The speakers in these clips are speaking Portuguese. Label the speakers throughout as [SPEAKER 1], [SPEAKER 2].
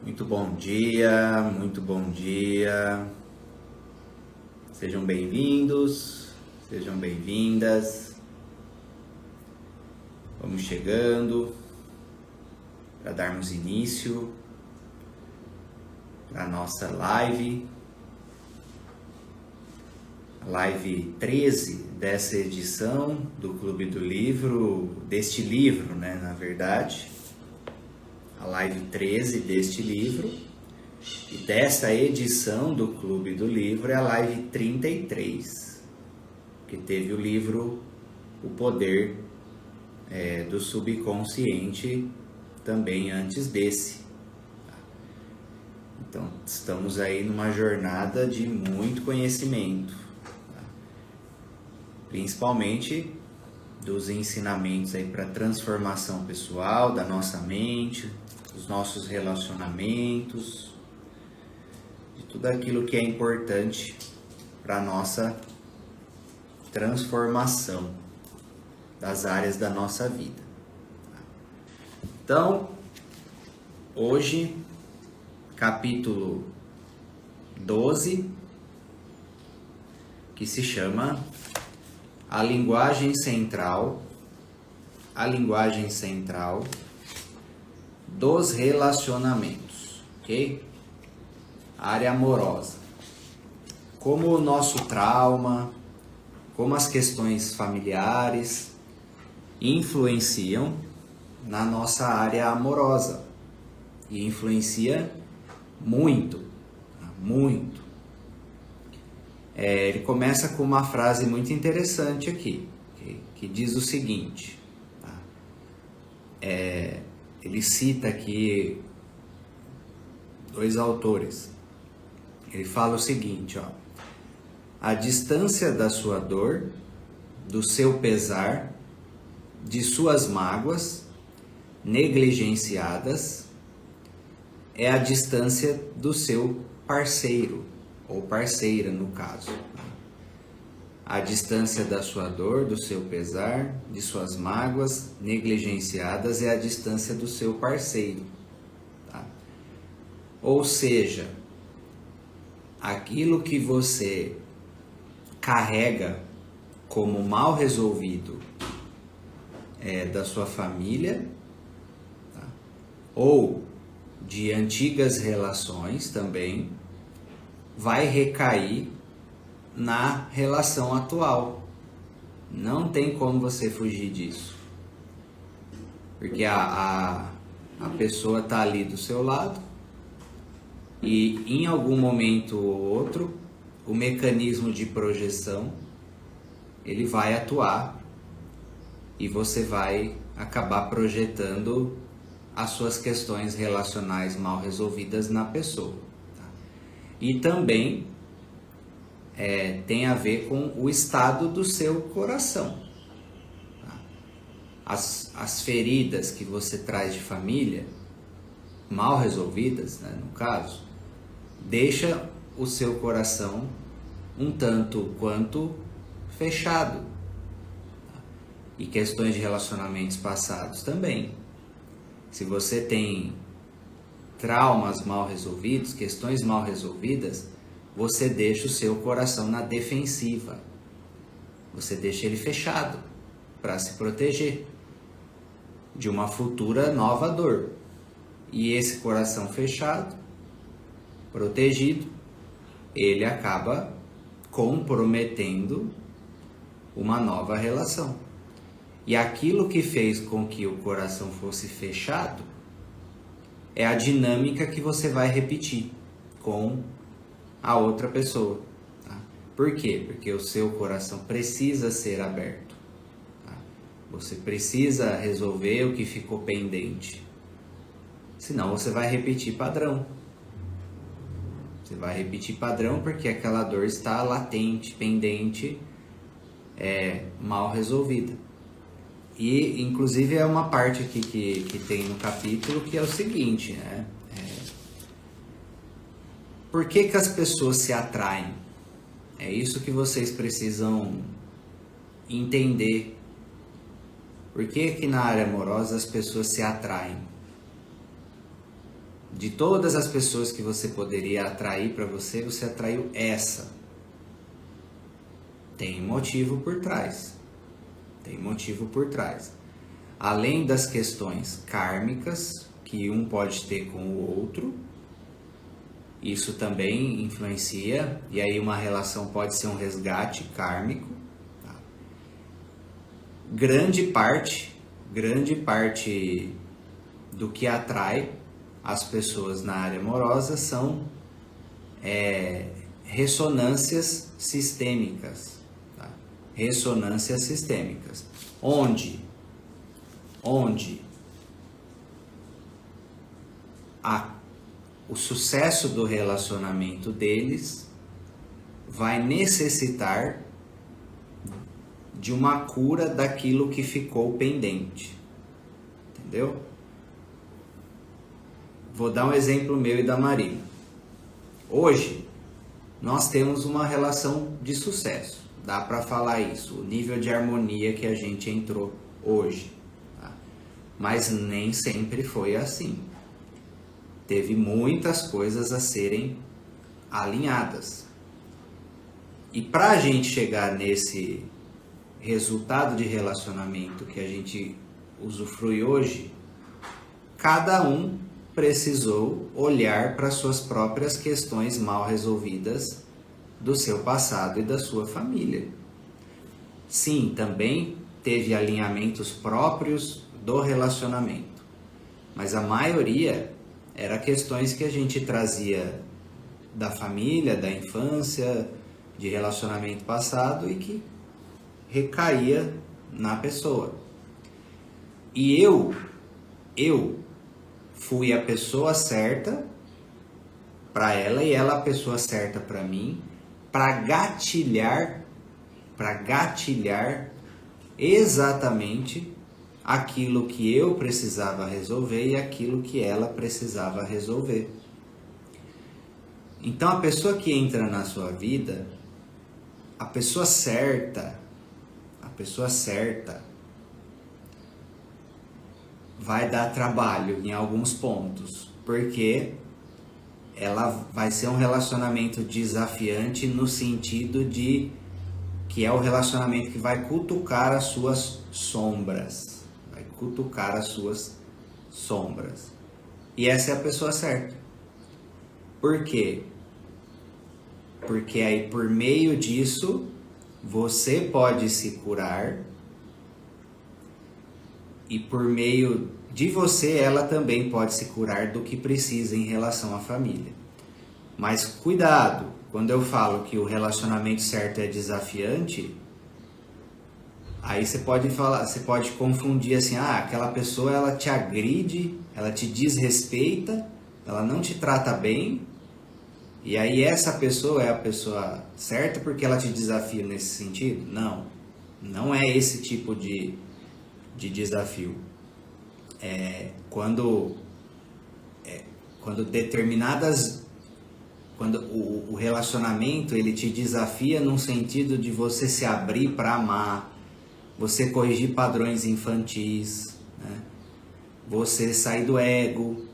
[SPEAKER 1] Muito bom dia, muito bom dia. Sejam bem-vindos, sejam bem-vindas. Vamos chegando para darmos início à nossa live. A live 13 dessa edição do Clube do Livro, deste livro, na verdade. A live 13 deste livro e desta edição do Clube do Livro é a live 33, que teve o livro O Poder do Subconsciente também antes desse. Então estamos aí numa jornada de muito conhecimento, principalmente dos ensinamentos aí para transformação pessoal da nossa mente, dos nossos relacionamentos, de tudo aquilo que é importante para a nossa transformação das áreas da nossa vida. Então, hoje, capítulo 12, que se chama A linguagem central dos relacionamentos, ok? A área amorosa. Como o nosso trauma, como as questões familiares influenciam na nossa área amorosa. E influencia muito, muito. Ele começa com uma frase muito interessante aqui, que diz o seguinte, tá? Ele cita aqui dois autores. Ele fala o seguinte, a distância da sua dor, do seu pesar, de suas mágoas negligenciadas, é a distância do seu parceiro, ou parceira no caso. A distância da sua dor, do seu pesar, de suas mágoas negligenciadas é a distância do seu parceiro. Tá? Ou seja, aquilo que você carrega como mal resolvido da sua família, tá? Ou de antigas relações também, vai recair na relação atual. Não tem como você fugir disso. Porque a pessoa está ali do seu lado e em algum momento ou outro o mecanismo de projeção ele vai atuar e você vai acabar projetando as suas questões relacionais mal resolvidas na pessoa. E também tem a ver com o estado do seu coração. Tá? As feridas que você traz de família, mal resolvidas, no caso, deixa o seu coração um tanto quanto fechado. Tá? E questões de relacionamentos passados também. Se você tem traumas mal resolvidos, questões mal resolvidas, você deixa o seu coração na defensiva. Você deixa ele fechado para se proteger de uma futura nova dor. E esse coração fechado, protegido, ele acaba comprometendo uma nova relação. E aquilo que fez com que o coração fosse fechado é a dinâmica que você vai repetir com a outra pessoa. Tá? Por quê? Porque o seu coração precisa ser aberto. Tá? Você precisa resolver o que ficou pendente. Senão você vai repetir padrão. Você vai repetir padrão porque aquela dor está latente, pendente, mal resolvida. E, inclusive, é uma parte aqui que tem no capítulo que é o seguinte, por que as pessoas se atraem? É isso que vocês precisam entender. Por que na área amorosa as pessoas se atraem? De todas as pessoas que você poderia atrair para você, você atraiu essa. Tem motivo por trás. Tem motivo por trás. Além das questões kármicas que um pode ter com o outro, isso também influencia, e aí uma relação pode ser um resgate kármico. Tá? Grande parte do que atrai as pessoas na área amorosa são ressonâncias sistêmicas. Tá? Ressonâncias sistêmicas. Onde o sucesso do relacionamento deles vai necessitar de uma cura daquilo que ficou pendente. Entendeu? Vou dar um exemplo meu e da Marina. Hoje, nós temos uma relação de sucesso. Dá para falar isso. O nível de harmonia que a gente entrou hoje. Tá? Mas nem sempre foi assim. Teve muitas coisas a serem alinhadas. E para a gente chegar nesse resultado de relacionamento que a gente usufrui hoje, cada um precisou olhar para suas próprias questões mal resolvidas do seu passado e da sua família. Sim, também teve alinhamentos próprios do relacionamento, mas a maioria era questões que a gente trazia da família, da infância, de relacionamento passado e que recaía na pessoa. E eu fui a pessoa certa para ela e ela a pessoa certa para mim, para gatilhar exatamente aquilo que eu precisava resolver e aquilo que ela precisava resolver. Então a pessoa que entra na sua vida, a pessoa certa vai dar trabalho em alguns pontos, porque ela vai ser um relacionamento desafiante no sentido de que é o relacionamento que vai cutucar as suas sombras. Vai cutucar as suas sombras. E essa é a pessoa certa. Por quê? Porque aí por meio disso você pode se curar e por meio de você ela também pode se curar do que precisa em relação à família. Mas cuidado, quando eu falo que o relacionamento certo é desafiante, aí você pode confundir assim, aquela pessoa ela te agride, ela te desrespeita, ela não te trata bem, e aí essa pessoa é a pessoa certa porque ela te desafia nesse sentido? Não é esse tipo de desafio. Quando o relacionamento ele te desafia num sentido de você se abrir para amar, você corrigir padrões infantis, né? Você sair do ego,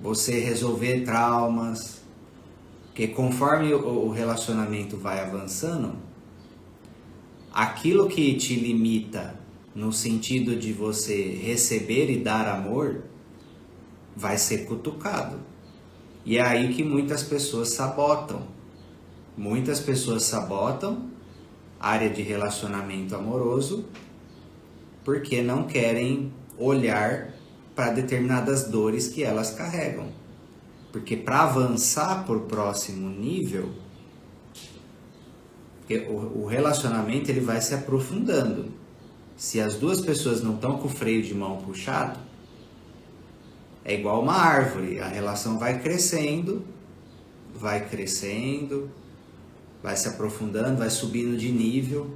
[SPEAKER 1] você resolver traumas, porque conforme o relacionamento vai avançando, aquilo que te limita no sentido de você receber e dar amor vai ser cutucado. E é aí que muitas pessoas sabotam. Muitas pessoas sabotam a área de relacionamento amoroso porque não querem olhar para determinadas dores que elas carregam. Porque para avançar para o próximo nível, o relacionamento ele vai se aprofundando. Se as duas pessoas não estão com o freio de mão puxado, é igual uma árvore, a relação vai crescendo, vai se aprofundando, vai subindo de nível,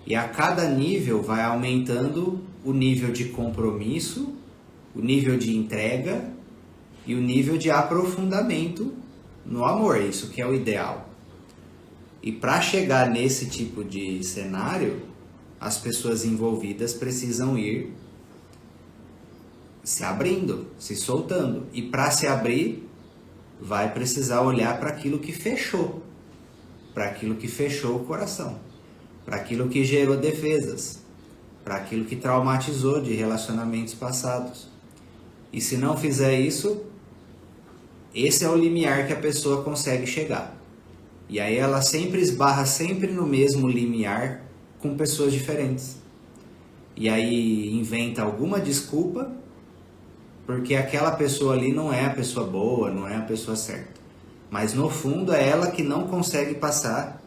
[SPEAKER 1] e a cada nível vai aumentando o nível de compromisso, o nível de entrega e o nível de aprofundamento no amor, isso que é o ideal. E para chegar nesse tipo de cenário, as pessoas envolvidas precisam ir se abrindo, se soltando. E para se abrir, vai precisar olhar para aquilo que fechou, para aquilo que fechou o coração, para aquilo que gerou defesas, para aquilo que traumatizou de relacionamentos passados. E se não fizer isso, esse é o limiar que a pessoa consegue chegar. E aí ela sempre esbarra sempre no mesmo limiar com pessoas diferentes. E aí inventa alguma desculpa, porque aquela pessoa ali não é a pessoa boa, não é a pessoa certa. Mas no fundo é ela que não consegue passar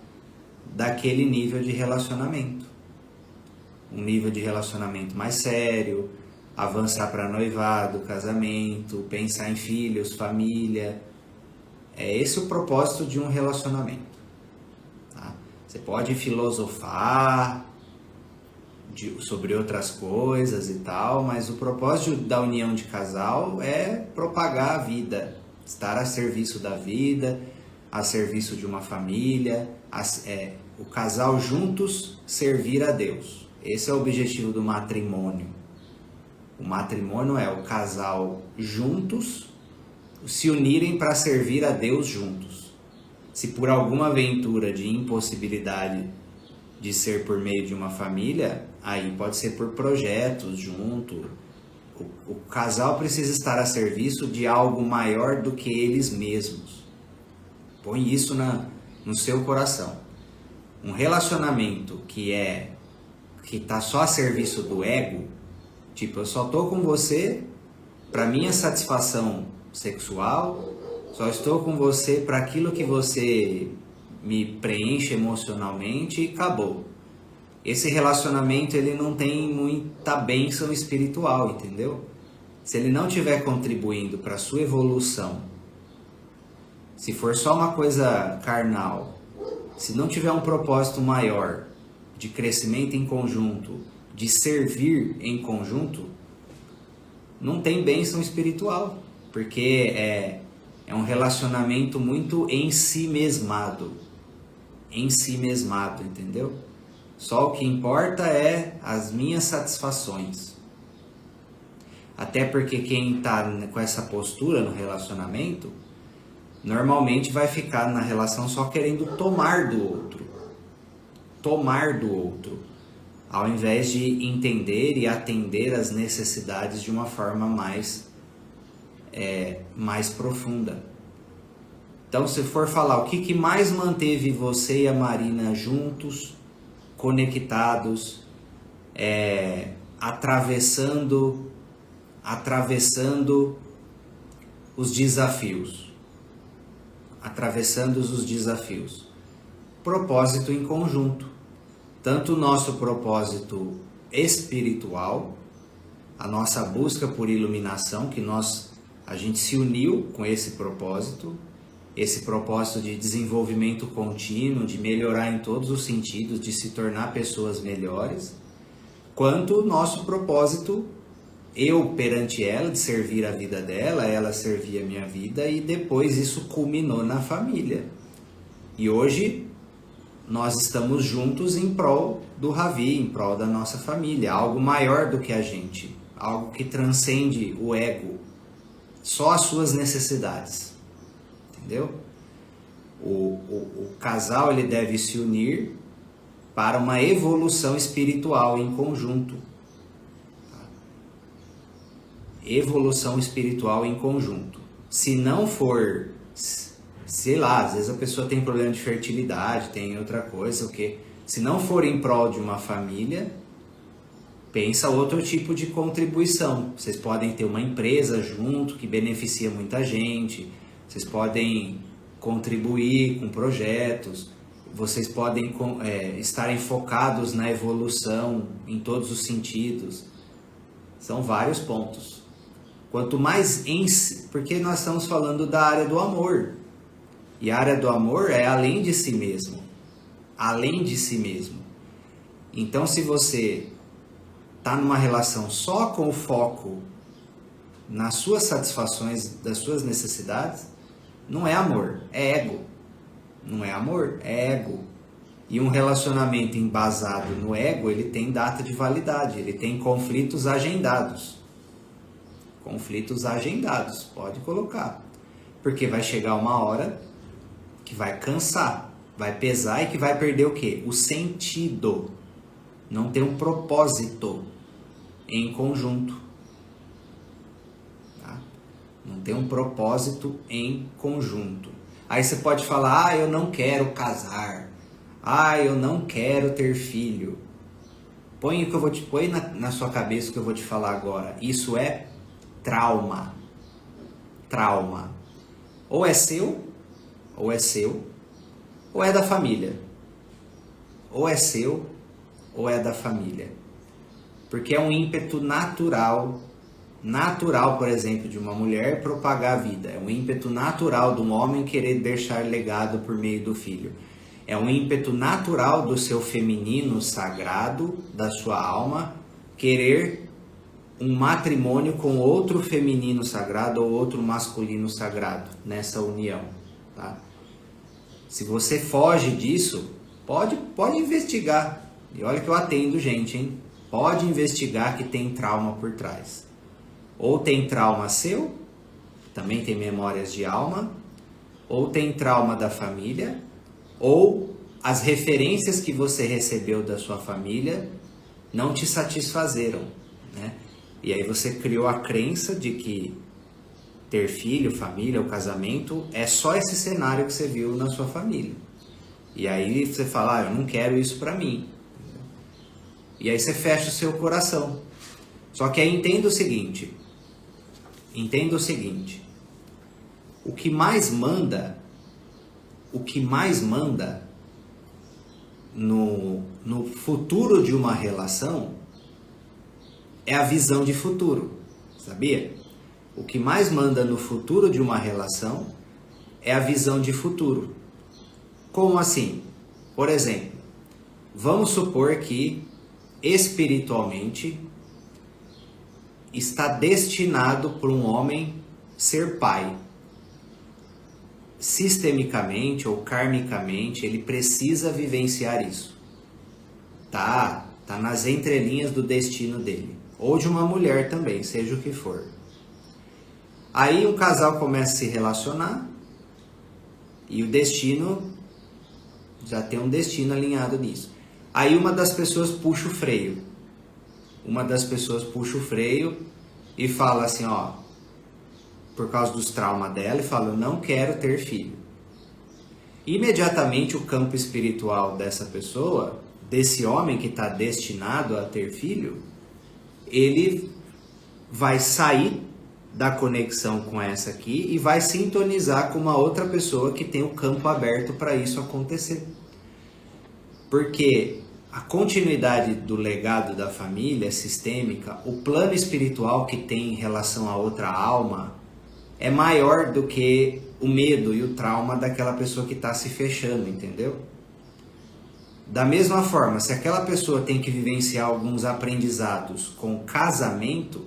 [SPEAKER 1] daquele nível de relacionamento. Um nível de relacionamento mais sério, avançar para noivado, casamento, pensar em filhos, família. É esse o propósito de um relacionamento. Tá? Você pode filosofar sobre outras coisas e tal, mas o propósito da união de casal é propagar a vida, estar a serviço da vida, a serviço de uma família, o casal juntos servir a Deus. Esse é o objetivo do matrimônio. O matrimônio é o casal juntos se unirem para servir a Deus juntos. Se por alguma aventura de impossibilidade de ser por meio de uma família, aí pode ser por projetos junto. O casal precisa estar a serviço de algo maior do que eles mesmos. Põe isso no seu coração. Um relacionamento que está só a serviço do ego, tipo, eu só estou com você para minha satisfação sexual, só estou com você para aquilo que você me preenche emocionalmente e acabou. Esse relacionamento ele não tem muita bênção espiritual, entendeu? Se ele não estiver contribuindo para a sua evolução, se for só uma coisa carnal, se não tiver um propósito maior de crescimento em conjunto, de servir em conjunto, não tem bênção espiritual, porque é um relacionamento muito ensimesmado, entendeu? Só o que importa é as minhas satisfações. Até porque quem está com essa postura no relacionamento, normalmente vai ficar na relação só querendo tomar do outro, ao invés de entender e atender às necessidades de uma forma mais profunda. Então, se for falar o que mais manteve você e a Marina juntos, conectados, atravessando os desafios. Propósito em conjunto. Tanto o nosso propósito espiritual, a nossa busca por iluminação, que a gente se uniu com esse propósito de desenvolvimento contínuo, de melhorar em todos os sentidos, de se tornar pessoas melhores, quanto o nosso propósito, eu perante ela, de servir a vida dela, ela servir a minha vida, e depois isso culminou na família. E hoje nós estamos juntos em prol do Ravi, em prol da nossa família, algo maior do que a gente, algo que transcende o ego, só as suas necessidades. Entendeu? O casal ele deve se unir para uma evolução espiritual em conjunto. Evolução espiritual em conjunto. Se não for, sei lá, às vezes a pessoa tem problema de fertilidade, tem outra coisa, o quê? Se não for em prol de uma família, pensa outro tipo de contribuição. Vocês podem ter uma empresa junto que beneficia muita gente. Vocês podem contribuir com projetos, vocês podem estarem focados na evolução em todos os sentidos. São vários pontos. Quanto mais porque nós estamos falando da área do amor. E a área do amor é além de si mesmo. Além de si mesmo. Então, se você está numa relação só com o foco nas suas satisfações, das suas necessidades, não é amor, é ego. Não é amor, é ego. E um relacionamento embasado no ego, ele tem data de validade, ele tem conflitos agendados. Conflitos agendados, pode colocar. Porque vai chegar uma hora que vai cansar, vai pesar e que vai perder o quê? O sentido. Não tem um propósito em conjunto. Tá? Não tem um propósito em conjunto. Aí você pode falar, eu não quero casar. Eu não quero ter filho. Põe na sua cabeça o que eu vou te falar agora. Isso é trauma. Trauma. Ou é seu, ou é da família. Ou é seu, ou é da família. Porque é um ímpeto natural, por exemplo, de uma mulher propagar a vida. É um ímpeto natural de um homem querer deixar legado por meio do filho. É um ímpeto natural do seu feminino sagrado, da sua alma, querer um matrimônio com outro feminino sagrado ou outro masculino sagrado nessa união. Tá? Se você foge disso, pode investigar. E olha que eu atendo gente, hein? Pode investigar que tem trauma por trás. Ou tem trauma seu, também tem memórias de alma, ou tem trauma da família, ou as referências que você recebeu da sua família não te satisfazeram, né? E aí você criou a crença de que ter filho, família, o casamento é só esse cenário que você viu na sua família. E aí você fala, eu não quero isso pra mim. E aí você fecha o seu coração. Só que aí entenda o seguinte, o que mais manda no futuro de uma relação é a visão de futuro, sabia? O que mais manda no futuro de uma relação é a visão de futuro. Como assim? Por exemplo, vamos supor que espiritualmente está destinado para um homem ser pai. Sistemicamente ou karmicamente, ele precisa vivenciar isso. Tá nas entrelinhas do destino dele. Ou de uma mulher também, seja o que for. Aí um casal começa a se relacionar e o destino, já tem um destino alinhado nisso. Aí uma das pessoas puxa o freio. E fala assim, por causa dos traumas dela, e fala, eu não quero ter filho. Imediatamente o campo espiritual dessa pessoa, desse homem que está destinado a ter filho, ele vai sair da conexão com essa aqui e vai sintonizar com uma outra pessoa que tem o campo aberto para isso acontecer. Porque a continuidade do legado da família sistêmica, o plano espiritual que tem em relação a outra alma, é maior do que o medo e o trauma daquela pessoa que está se fechando, entendeu? Da mesma forma, se aquela pessoa tem que vivenciar alguns aprendizados com casamento,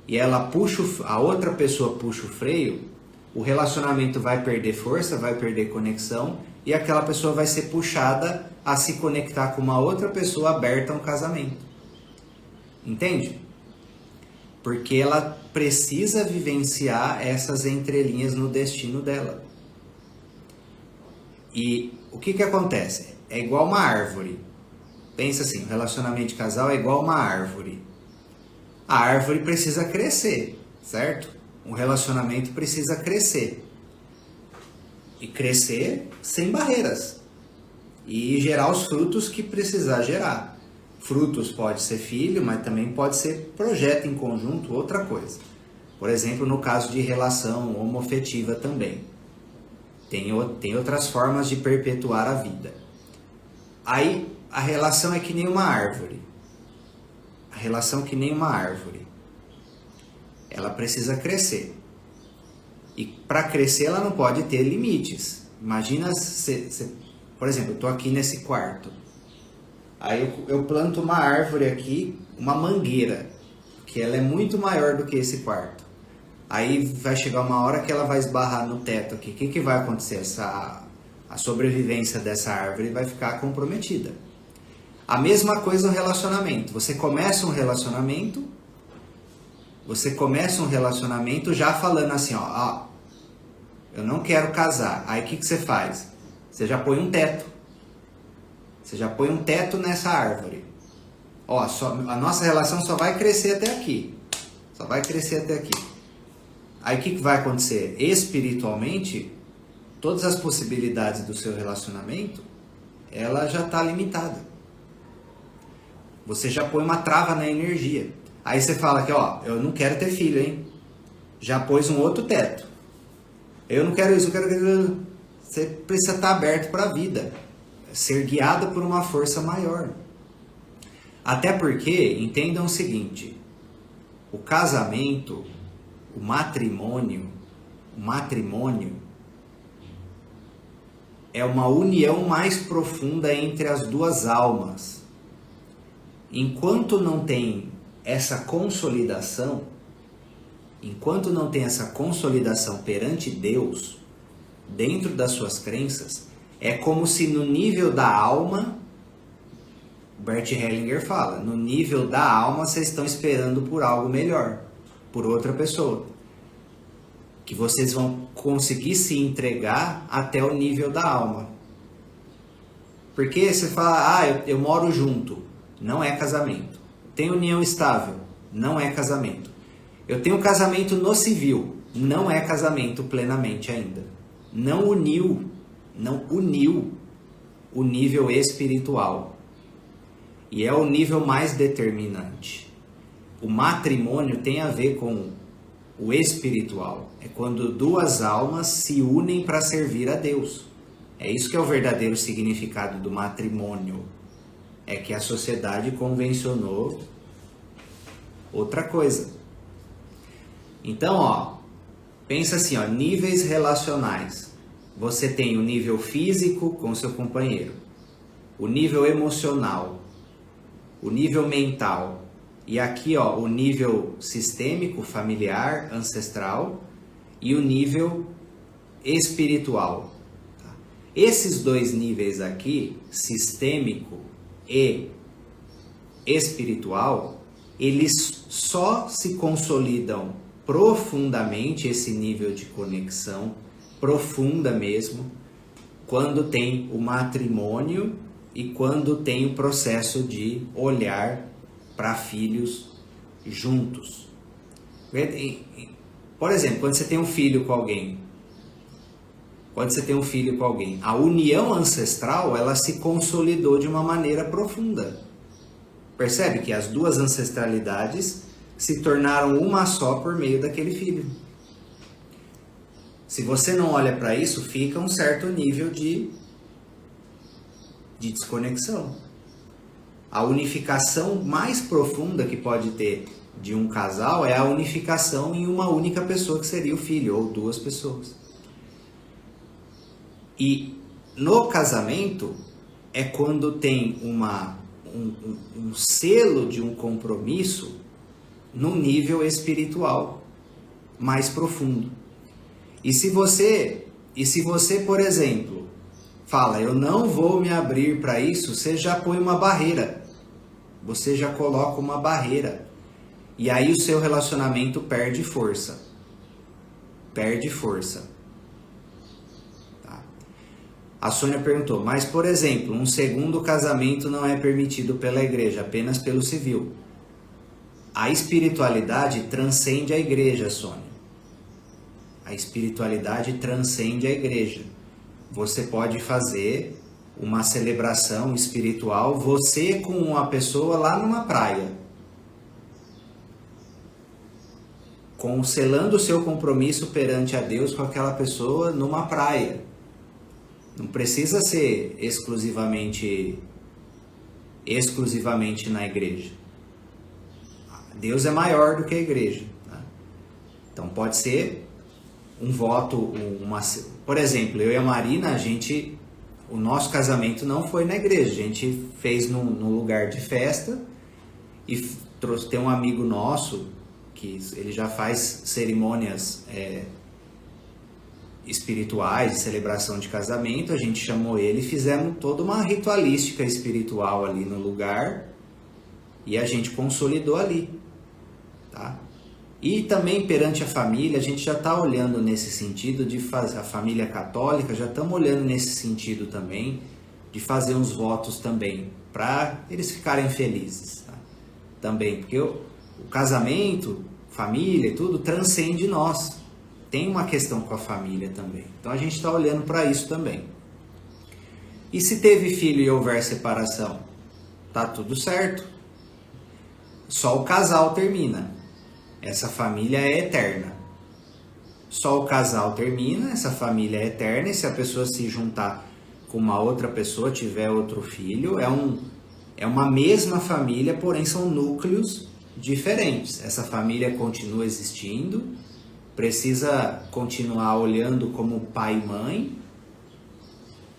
[SPEAKER 1] e a outra pessoa puxa o freio, o relacionamento vai perder força, vai perder conexão, e aquela pessoa vai ser puxada a se conectar com uma outra pessoa aberta a um casamento. Entende? Porque ela precisa vivenciar essas entrelinhas no destino dela. E o que acontece? É igual uma árvore. Pensa assim, o relacionamento de casal é igual uma árvore. A árvore precisa crescer, certo? Um relacionamento precisa crescer. E crescer sem barreiras. E gerar os frutos que precisar gerar. Frutos pode ser filho, mas também pode ser projeto em conjunto, outra coisa. Por exemplo, no caso de relação homoafetiva também. Tem outras formas de perpetuar a vida. Aí a relação é que nem uma árvore. A relação é que nem uma árvore. Ela precisa crescer. E para crescer ela não pode ter limites. Imagina, por exemplo, eu estou aqui nesse quarto. Aí eu planto uma árvore aqui, uma mangueira, que ela é muito maior do que esse quarto. Aí vai chegar uma hora que ela vai esbarrar no teto aqui. O que vai acontecer? A sobrevivência dessa árvore vai ficar comprometida. A mesma coisa no relacionamento. Você começa um relacionamento Você começa um relacionamento já falando assim, ó, eu não quero casar. Aí o que você faz? Você já põe um teto. Você já põe um teto nessa árvore. Ó, a nossa relação só vai crescer até aqui. Só vai crescer até aqui. Aí o que vai acontecer? Espiritualmente, todas as possibilidades do seu relacionamento, ela já está limitada. Você já põe uma trava na energia. Aí você fala que, ó, eu não quero ter filho, hein? Já pôs um outro teto. Eu não quero isso, eu quero... Você precisa estar aberto para a vida. Ser guiado por uma força maior. Até porque, entendam o seguinte, o casamento, o matrimônio é uma união mais profunda entre as duas almas. Enquanto não tem essa consolidação, perante Deus, dentro das suas crenças, é como se no nível da alma, Bert Hellinger fala, no nível da alma vocês estão esperando por algo melhor, por outra pessoa. Que vocês vão conseguir se entregar até o nível da alma. Porque você fala, eu moro junto, não é casamento. Tenho união estável, não é casamento. Eu tenho casamento no civil, não é casamento plenamente ainda. Não uniu o nível espiritual. E é o nível mais determinante. O matrimônio tem a ver com o espiritual. É quando duas almas se unem para servir a Deus. É isso que é o verdadeiro significado do matrimônio. É que a sociedade convencionou outra coisa. Então, pensa assim, níveis relacionais. Você tem o nível físico com seu companheiro, o nível emocional, o nível mental e aqui o nível sistêmico, familiar, ancestral e o nível espiritual. Esses dois níveis aqui, sistêmico e espiritual, eles só se consolidam profundamente, esse nível de conexão profunda mesmo, quando tem o matrimônio e quando tem o processo de olhar para filhos juntos. Por exemplo, quando você tem um filho com alguém, a união ancestral, ela se consolidou de uma maneira profunda. Percebe que as duas ancestralidades se tornaram uma só por meio daquele filho. Se você não olha para isso, fica um certo nível de desconexão. A unificação mais profunda que pode ter de um casal é a unificação em uma única pessoa, que seria o filho, ou duas pessoas. E no casamento é quando tem um selo de um compromisso num nível espiritual mais profundo. E se você, por exemplo, fala, eu não vou me abrir para isso, você já põe uma barreira. Você já coloca uma barreira. E aí o seu relacionamento perde força. Tá? A Sônia perguntou, mas por exemplo, um segundo casamento não é permitido pela igreja, apenas pelo civil. A espiritualidade transcende a igreja, Sônia. A espiritualidade transcende a igreja. Você pode fazer uma celebração espiritual, você com uma pessoa lá numa praia, selando o seu compromisso perante a Deus com aquela pessoa numa praia. Não precisa ser exclusivamente na igreja. Deus é maior do que a igreja. Tá? Então pode ser um voto, por exemplo, eu e a Marina, o nosso casamento não foi na igreja, a gente fez num lugar de festa e tem um amigo nosso que ele já faz cerimônias espirituais de celebração de casamento, a gente chamou ele e fizemos toda uma ritualística espiritual ali no lugar e a gente consolidou ali, tá? E também perante a família, a gente já está olhando nesse sentido de fazer, a família católica, já estamos olhando nesse sentido também, de fazer uns votos também, para eles ficarem felizes. Tá? Também, porque o casamento, família e tudo, transcende nós. Tem uma questão com a família também. Então a gente está olhando para isso também. E se teve filho e houver separação? Tá tudo certo. Só o casal termina. Essa família é eterna. Só o casal termina, essa família é eterna, e se a pessoa se juntar com uma outra pessoa, tiver outro filho, é uma mesma família, porém são núcleos diferentes. Essa família continua existindo, precisa continuar olhando como pai e mãe,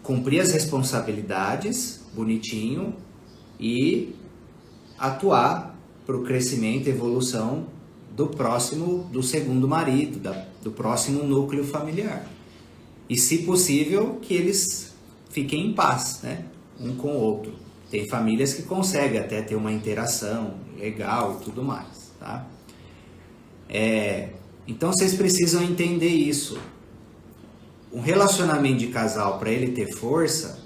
[SPEAKER 1] cumprir as responsabilidades, bonitinho, e atuar para o crescimento e evolução do segundo marido, do próximo núcleo familiar. E, se possível, que eles fiquem em paz, né? Um com o outro. Tem famílias que conseguem até ter uma interação legal e tudo mais, tá? Então, vocês precisam entender isso. Um relacionamento de casal, para ele ter força,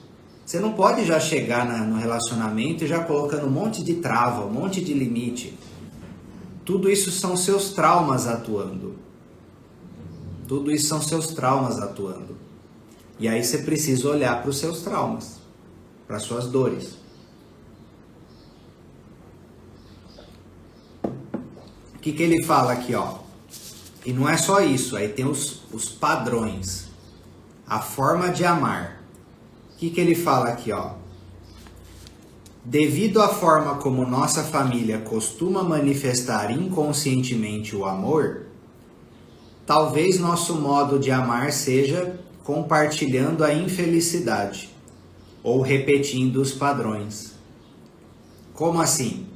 [SPEAKER 1] você não pode já chegar no relacionamento e já colocando um monte de trava, um monte de limite. Tudo isso são seus traumas atuando. Tudo isso são seus traumas atuando. E aí você precisa olhar para os seus traumas, para as suas dores. O que ele fala aqui, ó? E não é só isso, aí tem os padrões. A forma de amar. O que ele fala aqui, ó? Devido à forma como nossa família costuma manifestar inconscientemente o amor, talvez nosso modo de amar seja compartilhando a infelicidade ou repetindo os padrões. Como assim?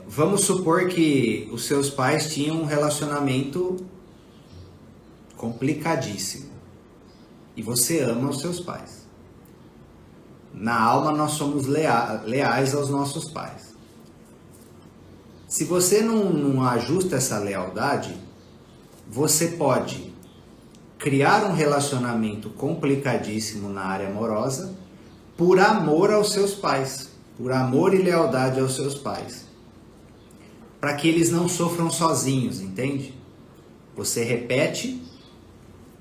[SPEAKER 1] Vamos supor que os seus pais tinham um relacionamento complicadíssimo e você ama os seus pais. Na alma nós somos leais aos nossos pais. Se você não ajusta essa lealdade, você pode criar um relacionamento complicadíssimo na área amorosa por amor aos seus pais, por amor e lealdade aos seus pais, para que eles não sofram sozinhos, entende? Você repete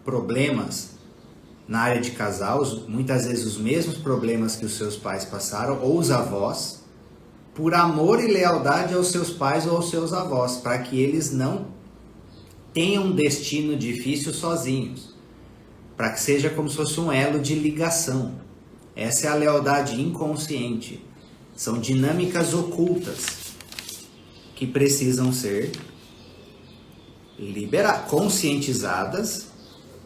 [SPEAKER 1] problemas na área de casal, muitas vezes os mesmos problemas que os seus pais passaram, ou os avós, por amor e lealdade aos seus pais ou aos seus avós, para que eles não tenham um destino difícil sozinhos, para que seja como se fosse um elo de ligação. Essa é a lealdade inconsciente. São dinâmicas ocultas que precisam ser conscientizadas,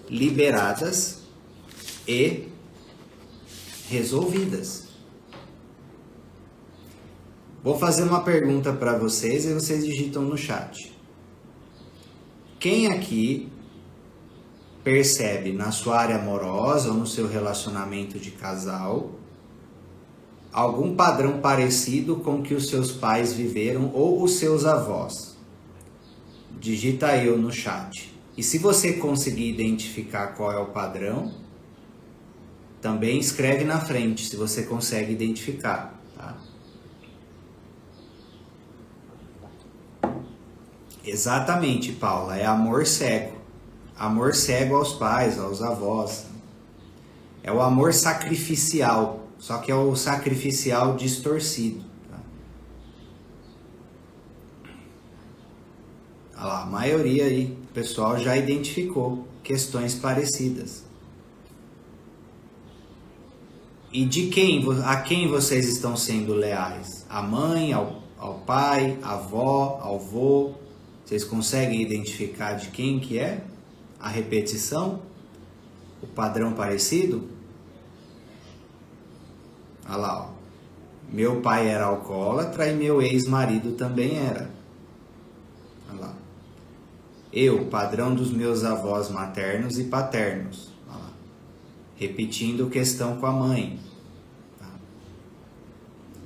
[SPEAKER 1] liberadas e resolvidas. Vou fazer uma pergunta para vocês e vocês digitam no chat. Quem aqui percebe na sua área amorosa ou no seu relacionamento de casal algum padrão parecido com o que os seus pais viveram ou os seus avós? Digita eu no chat. E se você conseguir identificar qual é o padrão, também escreve na frente, se você consegue identificar, tá? Exatamente, Paula, é amor cego. Amor cego aos pais, aos avós. É o amor sacrificial, só que é o sacrificial distorcido. Tá? Olha lá, a maioria aí, o pessoal já identificou questões parecidas. E a quem vocês estão sendo leais? A mãe, ao pai, à avó, ao avô? Vocês conseguem identificar de quem que é? A repetição? O padrão parecido? Olha lá, ó. Meu pai era alcoólatra e meu ex-marido também era. Olha lá. Eu, padrão dos meus avós maternos e paternos. Olha lá. Repetindo questão com a mãe. Tá?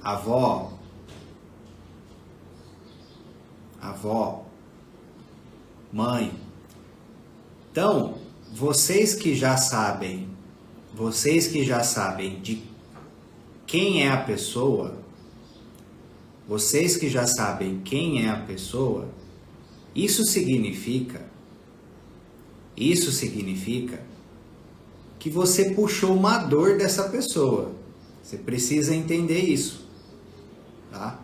[SPEAKER 1] Avó. avó, mãe. Então, vocês que já sabem de quem é a pessoa, isso significa que você puxou uma dor dessa pessoa. Você precisa entender isso, tá?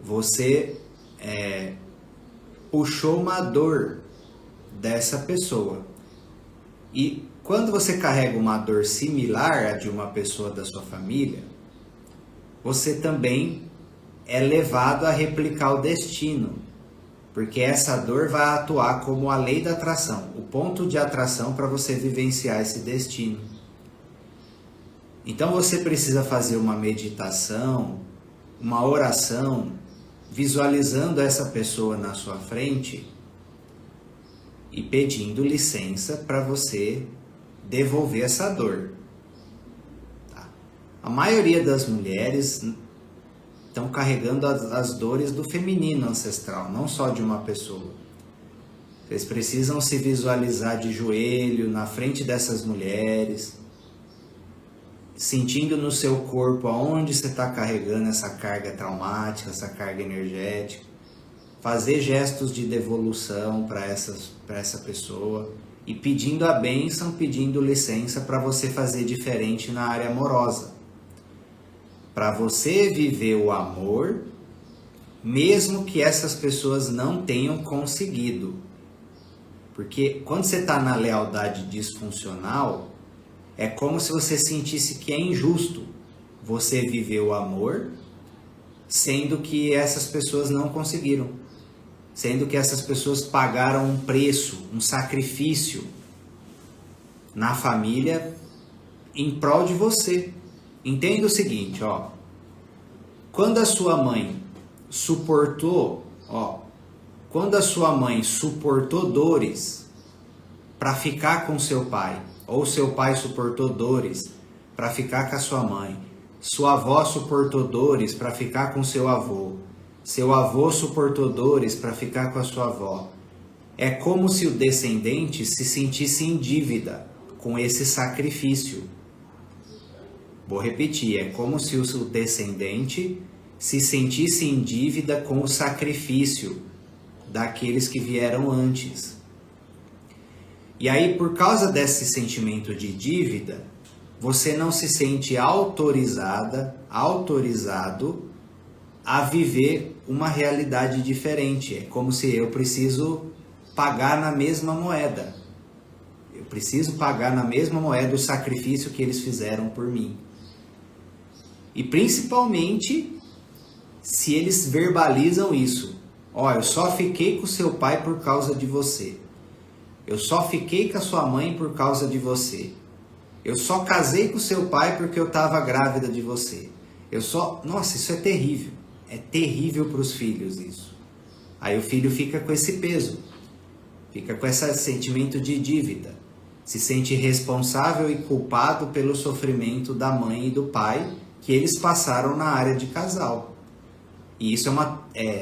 [SPEAKER 1] Você puxou uma dor dessa pessoa. E quando você carrega uma dor similar à de uma pessoa da sua família, você também é levado a replicar o destino, porque essa dor vai atuar como a lei da atração, o ponto de atração para você vivenciar esse destino. Então você precisa fazer uma meditação, uma oração, visualizando essa pessoa na sua frente e pedindo licença para você devolver essa dor. Tá? A maioria das mulheres estão carregando as dores do feminino ancestral, não só de uma pessoa. Vocês precisam se visualizar de joelho na frente dessas mulheres, sentindo no seu corpo aonde você está carregando essa carga traumática, essa carga energética. Fazer gestos de devolução para essa pessoa e pedindo a bênção, pedindo licença para você fazer diferente na área amorosa. Para você viver o amor, mesmo que essas pessoas não tenham conseguido. Porque quando você está na lealdade disfuncional, é como se você sentisse que é injusto você viver o amor, sendo que essas pessoas não conseguiram. Sendo que essas pessoas pagaram um preço, um sacrifício na família em prol de você. Entenda o seguinte, ó. Quando a sua mãe suportou dores para ficar com seu pai, ou seu pai suportou dores para ficar com a sua mãe, sua avó suportou dores para ficar com seu avô, seu avô suportou dores para ficar com a sua avó. É como se o descendente se sentisse em dívida com esse sacrifício. Vou repetir, é como se o descendente se sentisse em dívida com o sacrifício daqueles que vieram antes. E aí, por causa desse sentimento de dívida, você não se sente autorizado a viver uma realidade diferente. É como se eu preciso pagar na mesma moeda. Eu preciso pagar na mesma moeda o sacrifício que eles fizeram por mim. E principalmente se eles verbalizam isso. Ó, eu só fiquei com seu pai por causa de você. Eu só fiquei com a sua mãe por causa de você. Eu só casei com seu pai porque eu estava grávida de você. Nossa, isso é terrível. É terrível para os filhos isso. Aí o filho fica com esse peso. Fica com esse sentimento de dívida. Se sente responsável e culpado pelo sofrimento da mãe e do pai que eles passaram na área de casal. E isso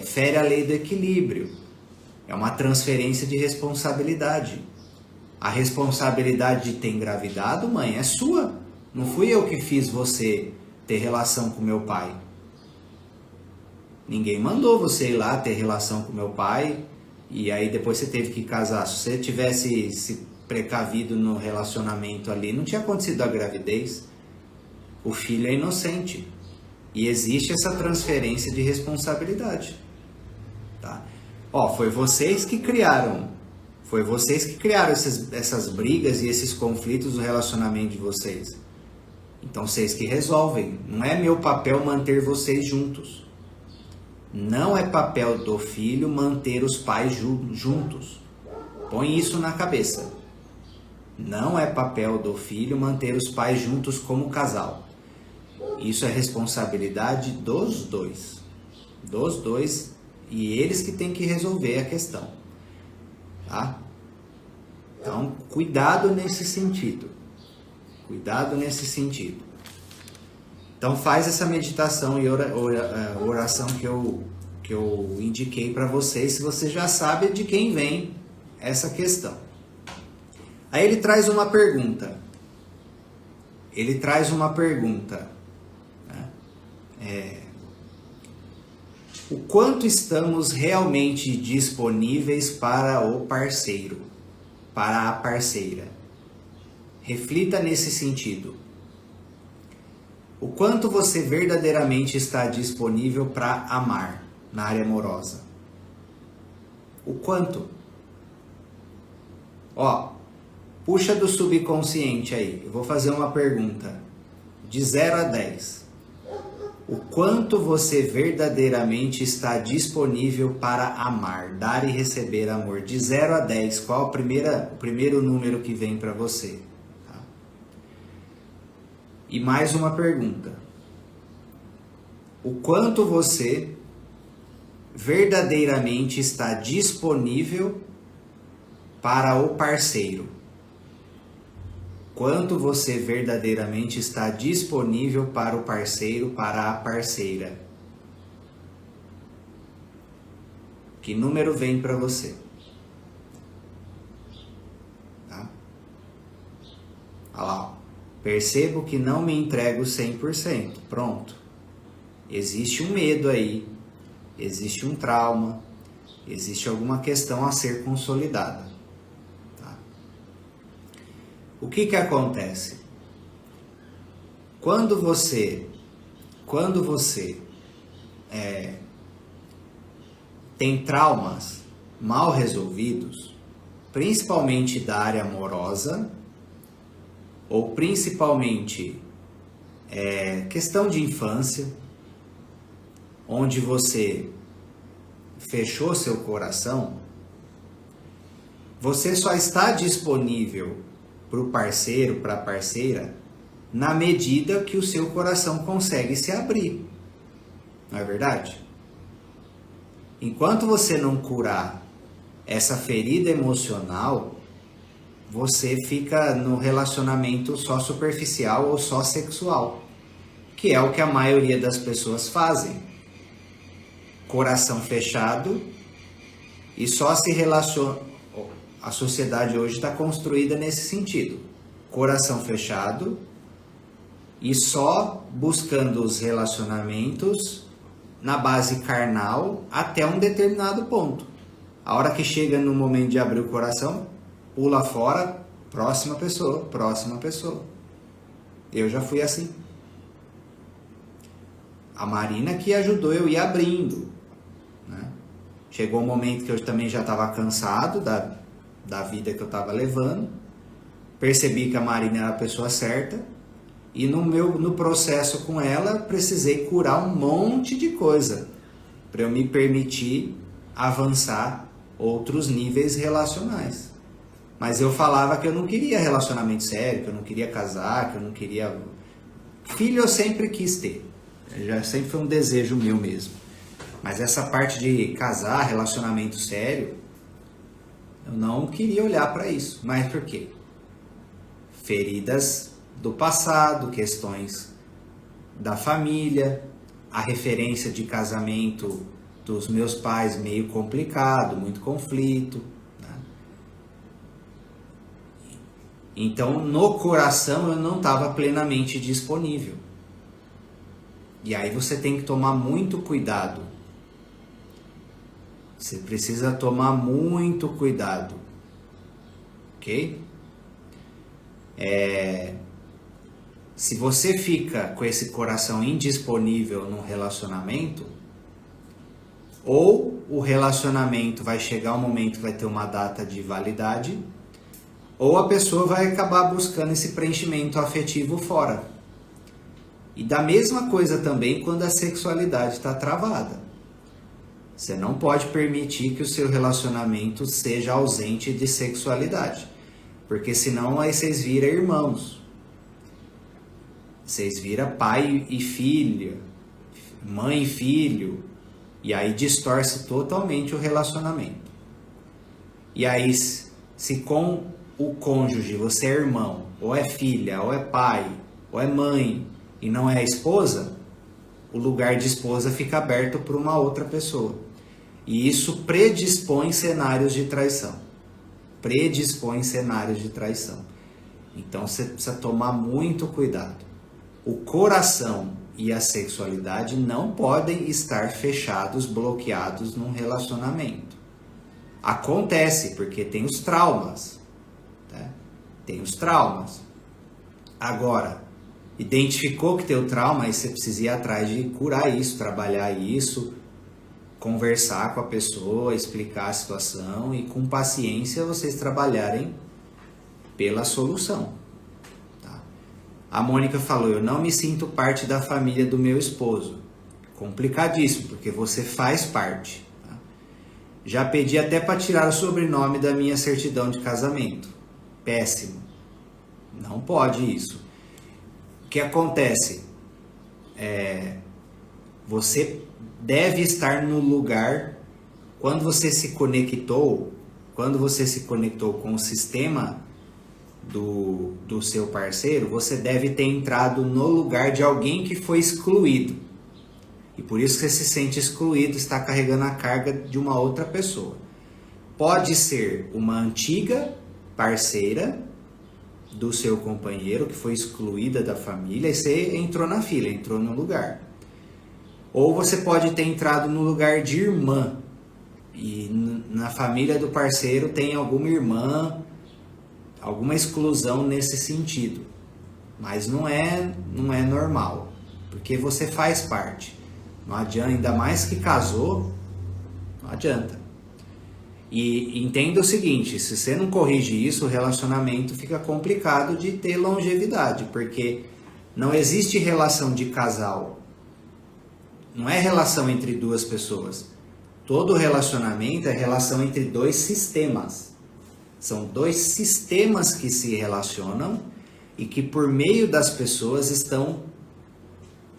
[SPEAKER 1] fere a lei do equilíbrio. É uma transferência de responsabilidade. A responsabilidade de ter engravidado, mãe, é sua. Não fui eu que fiz você ter relação com meu pai. Ninguém mandou você ir lá ter relação com meu pai e aí depois você teve que casar. Se você tivesse se precavido no relacionamento ali, não tinha acontecido a gravidez. O filho é inocente. E existe essa transferência de responsabilidade. Tá? Ó, foi vocês que criaram essas brigas e esses conflitos no relacionamento de vocês. Então vocês que resolvem. Não é meu papel manter vocês juntos. Não é papel do filho manter os pais juntos. Põe isso na cabeça. Não é papel do filho manter os pais juntos como casal. Isso é responsabilidade dos dois. Dos dois. E eles que têm que resolver a questão. Tá? Então, cuidado nesse sentido. Cuidado nesse sentido. Então, faz essa meditação e oração que eu que eu indiquei para vocês, se você já sabe de quem vem essa questão. Aí ele traz uma pergunta. Né? O quanto estamos realmente disponíveis para o parceiro, para a parceira? Reflita nesse sentido. O quanto você verdadeiramente está disponível para amar na área amorosa? O quanto? Ó, puxa do subconsciente aí. Eu vou fazer uma pergunta. De 0 a 10. O quanto você verdadeiramente está disponível para amar, dar e receber amor? De 0 a 10, qual o primeiro número que vem para você? Tá? E mais uma pergunta. O quanto você verdadeiramente está disponível para o parceiro? Quanto você verdadeiramente está disponível para o parceiro, para a parceira? Que número vem para você? Tá? Olha lá, ó. Percebo que não me entrego 100%. Pronto. Existe um medo aí, existe um trauma, existe alguma questão a ser consolidada. O que acontece? Quando você tem traumas mal resolvidos, principalmente da área amorosa, ou principalmente questão de infância, onde você fechou seu coração, você só está disponível para o parceiro, para a parceira, na medida que o seu coração consegue se abrir. Não é verdade? Enquanto você não curar essa ferida emocional, você fica no relacionamento só superficial ou só sexual, que é o que a maioria das pessoas fazem. Coração fechado e só se relaciona. A sociedade hoje está construída nesse sentido. Coração fechado e só buscando os relacionamentos na base carnal até um determinado ponto. A hora que chega no momento de abrir o coração, pula fora, próxima pessoa, próxima pessoa. Eu já fui assim. A Marina que ajudou eu ir abrindo. Né? Chegou um momento que eu também já estava cansado da vida que eu estava levando, percebi que a Marina era a pessoa certa e no processo com ela precisei curar um monte de coisa para eu me permitir avançar outros níveis relacionais. Mas eu falava que eu não queria relacionamento sério, que eu não queria casar, que eu não queria... Filho eu sempre quis ter, já sempre foi um desejo meu mesmo. Mas essa parte de casar, relacionamento sério, eu não queria olhar para isso. Mas por quê? Feridas do passado, questões da família, a referência de casamento dos meus pais meio complicado, muito conflito. Né? Então, no coração eu não estava plenamente disponível. E aí você tem que tomar muito cuidado. Você precisa tomar muito cuidado, ok? Se você fica com esse coração indisponível num relacionamento, ou o relacionamento vai chegar um momento que vai ter uma data de validade, ou a pessoa vai acabar buscando esse preenchimento afetivo fora. E da mesma coisa também quando a sexualidade está travada. Você não pode permitir que o seu relacionamento seja ausente de sexualidade. Porque senão aí vocês viram irmãos. Vocês viram pai e filha, mãe e filho. E aí distorce totalmente o relacionamento. E aí, se com o cônjuge você é irmão, ou é filha, ou é pai, ou é mãe, e não é a esposa, o lugar de esposa fica aberto para uma outra pessoa. E isso predispõe cenários de traição. Predispõe cenários de traição. Então você precisa tomar muito cuidado. O coração e a sexualidade não podem estar fechados, bloqueados num relacionamento. Acontece porque tem os traumas. Né? Tem os traumas. Agora, identificou que tem o trauma, aí você precisa ir atrás de curar isso, trabalhar isso, conversar com a pessoa, explicar a situação e com paciência vocês trabalharem pela solução. Tá? A Mônica falou, eu não me sinto parte da família do meu esposo. Complicadíssimo, porque você faz parte. Tá? Já pedi até para tirar o sobrenome da minha certidão de casamento. Péssimo. Não pode isso. O que acontece? Você deve estar no lugar, quando você se conectou com o sistema do seu parceiro, você deve ter entrado no lugar de alguém que foi excluído. E por isso que você se sente excluído, está carregando a carga de uma outra pessoa. Pode ser uma antiga parceira do seu companheiro que foi excluída da família e você entrou na fila, entrou no lugar. Ou você pode ter entrado no lugar de irmã e na família do parceiro tem alguma irmã, alguma exclusão nesse sentido. Mas não é normal, porque você faz parte. Não adianta, ainda mais que casou, não adianta. E entenda o seguinte, se você não corrige isso, o relacionamento fica complicado de ter longevidade, porque não existe relação de casal. Não é relação entre duas pessoas. Todo relacionamento é relação entre dois sistemas. São dois sistemas que se relacionam e que por meio das pessoas estão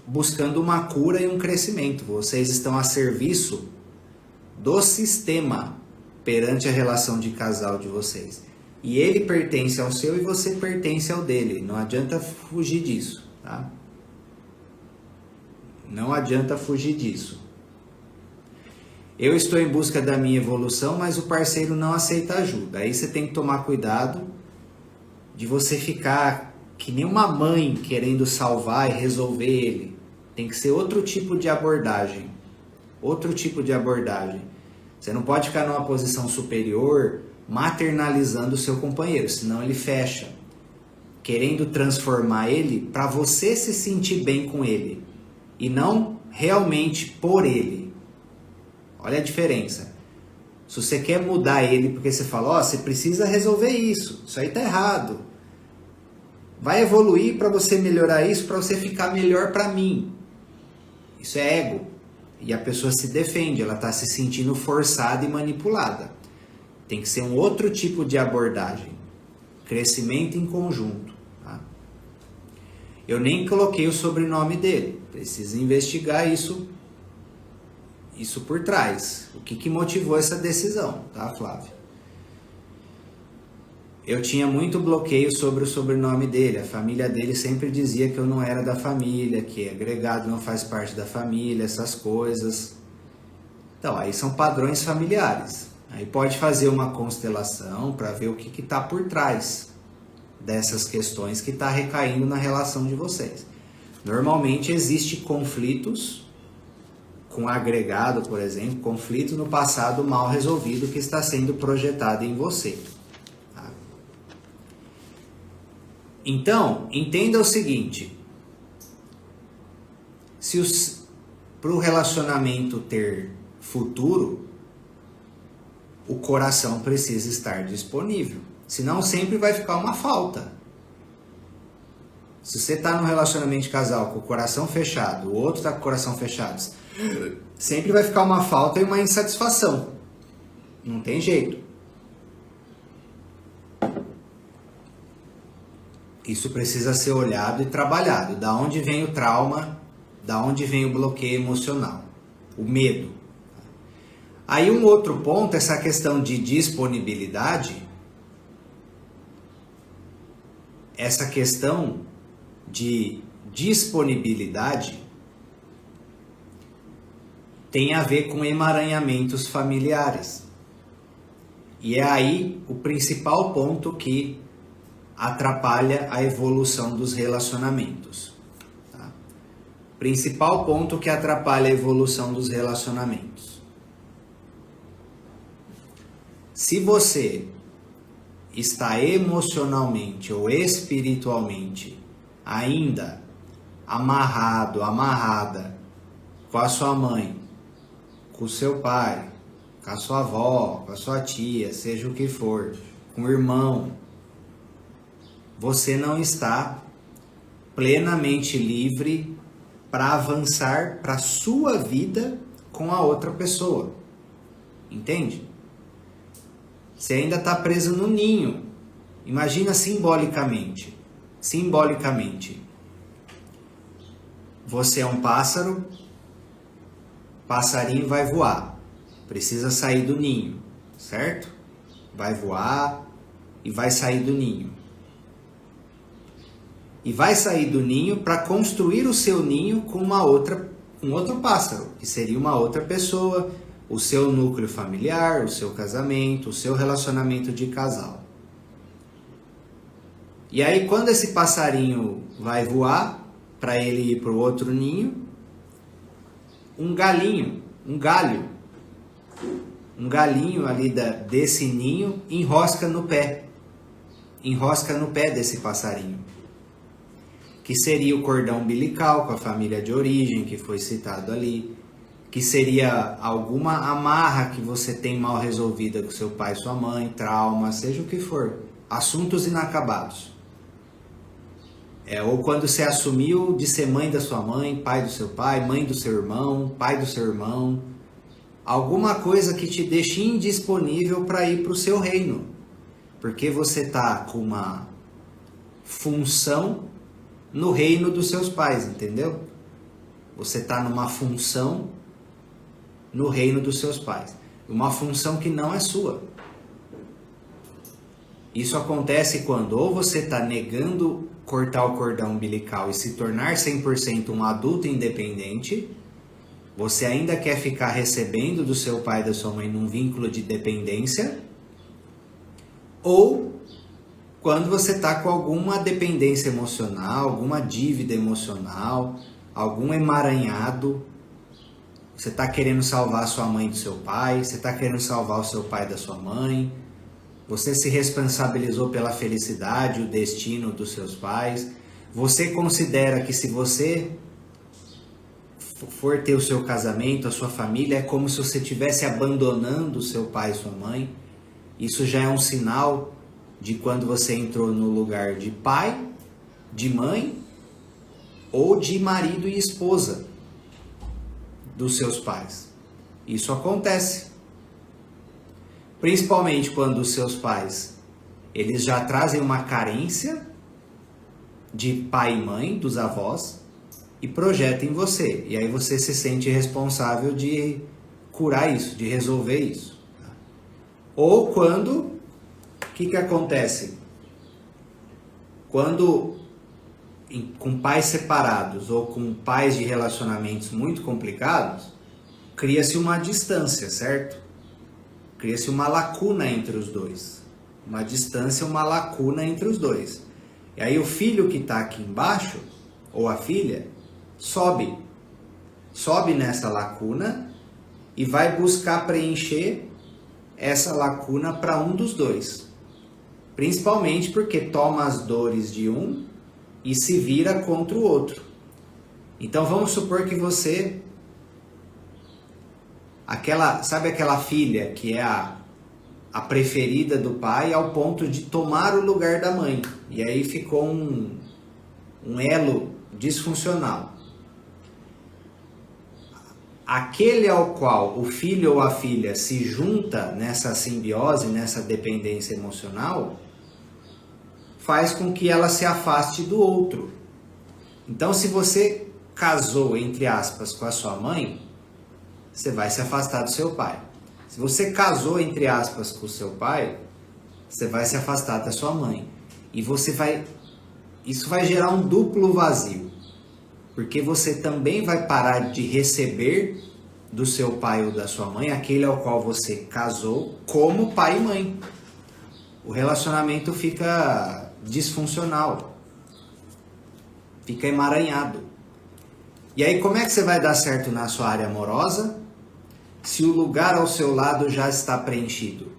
[SPEAKER 1] buscando uma cura e um crescimento. Vocês estão a serviço do sistema perante a relação de casal de vocês. E ele pertence ao seu e você pertence ao dele. Não adianta fugir disso, tá? Não adianta fugir disso. Eu estou em busca da minha evolução, mas o parceiro não aceita ajuda. Aí você tem que tomar cuidado de você ficar que nem uma mãe querendo salvar e resolver ele. Tem que ser outro tipo de abordagem. Outro tipo de abordagem. Você não pode ficar numa posição superior maternalizando o seu companheiro, senão ele fecha. Querendo transformar ele para você se sentir bem com ele. E não realmente por ele. Olha a diferença. Se você quer mudar ele porque você fala, você precisa resolver isso aí tá errado. Vai evoluir para você melhorar isso, para você ficar melhor para mim. Isso é ego. E a pessoa se defende, ela está se sentindo forçada e manipulada. Tem que ser um outro tipo de abordagem. Crescimento em conjunto. Tá? Eu nem coloquei o sobrenome dele. Precisa investigar isso por trás. O que motivou essa decisão, tá, Flávio? Eu tinha muito bloqueio sobre o sobrenome dele. A família dele sempre dizia que eu não era da família, que agregado não faz parte da família, essas coisas. Então, aí são padrões familiares. Aí pode fazer uma constelação para ver o que está por trás dessas questões que está recaindo na relação de vocês. Normalmente existem conflitos com agregado, por exemplo, conflito no passado mal resolvido que está sendo projetado em você. Tá? Então, entenda o seguinte, para o relacionamento ter futuro, o coração precisa estar disponível, senão sempre vai ficar uma falta. Se você está num relacionamento de casal com o coração fechado, o outro está com o coração fechado, sempre vai ficar uma falta e uma insatisfação. Não tem jeito. Isso precisa ser olhado e trabalhado. Da onde vem o trauma, da onde vem o bloqueio emocional, o medo. Aí um outro ponto, essa questão de disponibilidade, essa questão de disponibilidade tem a ver com emaranhamentos familiares. E é aí o principal ponto que atrapalha a evolução dos relacionamentos. Tá? Principal ponto que atrapalha a evolução dos relacionamentos. Se você está emocionalmente ou espiritualmente ainda amarrado, amarrada com a sua mãe, com o seu pai, com a sua avó, com a sua tia, seja o que for, com o irmão, você não está plenamente livre para avançar para a sua vida com a outra pessoa. Entende? Você ainda está preso no ninho. Imagina simbolicamente. Simbolicamente. Você é um pássaro, passarinho vai voar. Precisa sair do ninho, certo? Vai voar e vai sair do ninho. E vai sair do ninho para construir o seu ninho com um outro pássaro, que seria uma outra pessoa, o seu núcleo familiar, o seu casamento, o seu relacionamento de casal. E aí, quando esse passarinho vai voar, para ele ir para o outro ninho, um galinho ali desse ninho enrosca no pé desse passarinho, que seria o cordão umbilical com a família de origem que foi citado ali, que seria alguma amarra que você tem mal resolvida com seu pai, sua mãe, trauma, seja o que for, assuntos inacabados. Ou quando você assumiu de ser mãe da sua mãe, pai do seu pai, mãe do seu irmão, pai do seu irmão, alguma coisa que te deixe indisponível para ir para o seu reino, porque você está com uma função no reino dos seus pais, entendeu? Você está numa função no reino dos seus pais, uma função que não é sua. Isso acontece quando ou você está negando cortar o cordão umbilical e se tornar 100% um adulto independente, você ainda quer ficar recebendo do seu pai e da sua mãe num vínculo de dependência, ou quando você está com alguma dependência emocional, alguma dívida emocional, algum emaranhado, você está querendo salvar a sua mãe do seu pai, você está querendo salvar o seu pai da sua mãe, você se responsabilizou pela felicidade, o destino dos seus pais. Você considera que se você for ter o seu casamento, a sua família, é como se você estivesse abandonando o seu pai e sua mãe. Isso já é um sinal de quando você entrou no lugar de pai, de mãe ou de marido e esposa dos seus pais. Isso acontece. Principalmente quando os seus pais, eles já trazem uma carência de pai e mãe, dos avós, e projetam em você. E aí você se sente responsável de curar isso, de resolver isso. Ou quando, o que acontece? Quando com pais separados ou com pais de relacionamentos muito complicados, cria-se uma distância, certo? Cria-se uma lacuna entre os dois. Uma distância, uma lacuna entre os dois. E aí o filho que está aqui embaixo, ou a filha, sobe nessa lacuna e vai buscar preencher essa lacuna para um dos dois. Principalmente porque toma as dores de um e se vira contra o outro. Então vamos supor que você... sabe aquela filha que é a preferida do pai ao ponto de tomar o lugar da mãe. E aí ficou um elo disfuncional. Aquele ao qual o filho ou a filha se junta nessa simbiose, nessa dependência emocional, faz com que ela se afaste do outro. Então, se você casou, entre aspas, com a sua mãe, você vai se afastar do seu pai. Se você casou, entre aspas, com o seu pai, você vai se afastar da sua mãe. E isso vai gerar um duplo vazio. Porque você também vai parar de receber do seu pai ou da sua mãe, aquele ao qual você casou, como pai e mãe. O relacionamento fica disfuncional, fica emaranhado. E aí, como é que você vai dar certo na sua área amorosa se o lugar ao seu lado já está preenchido?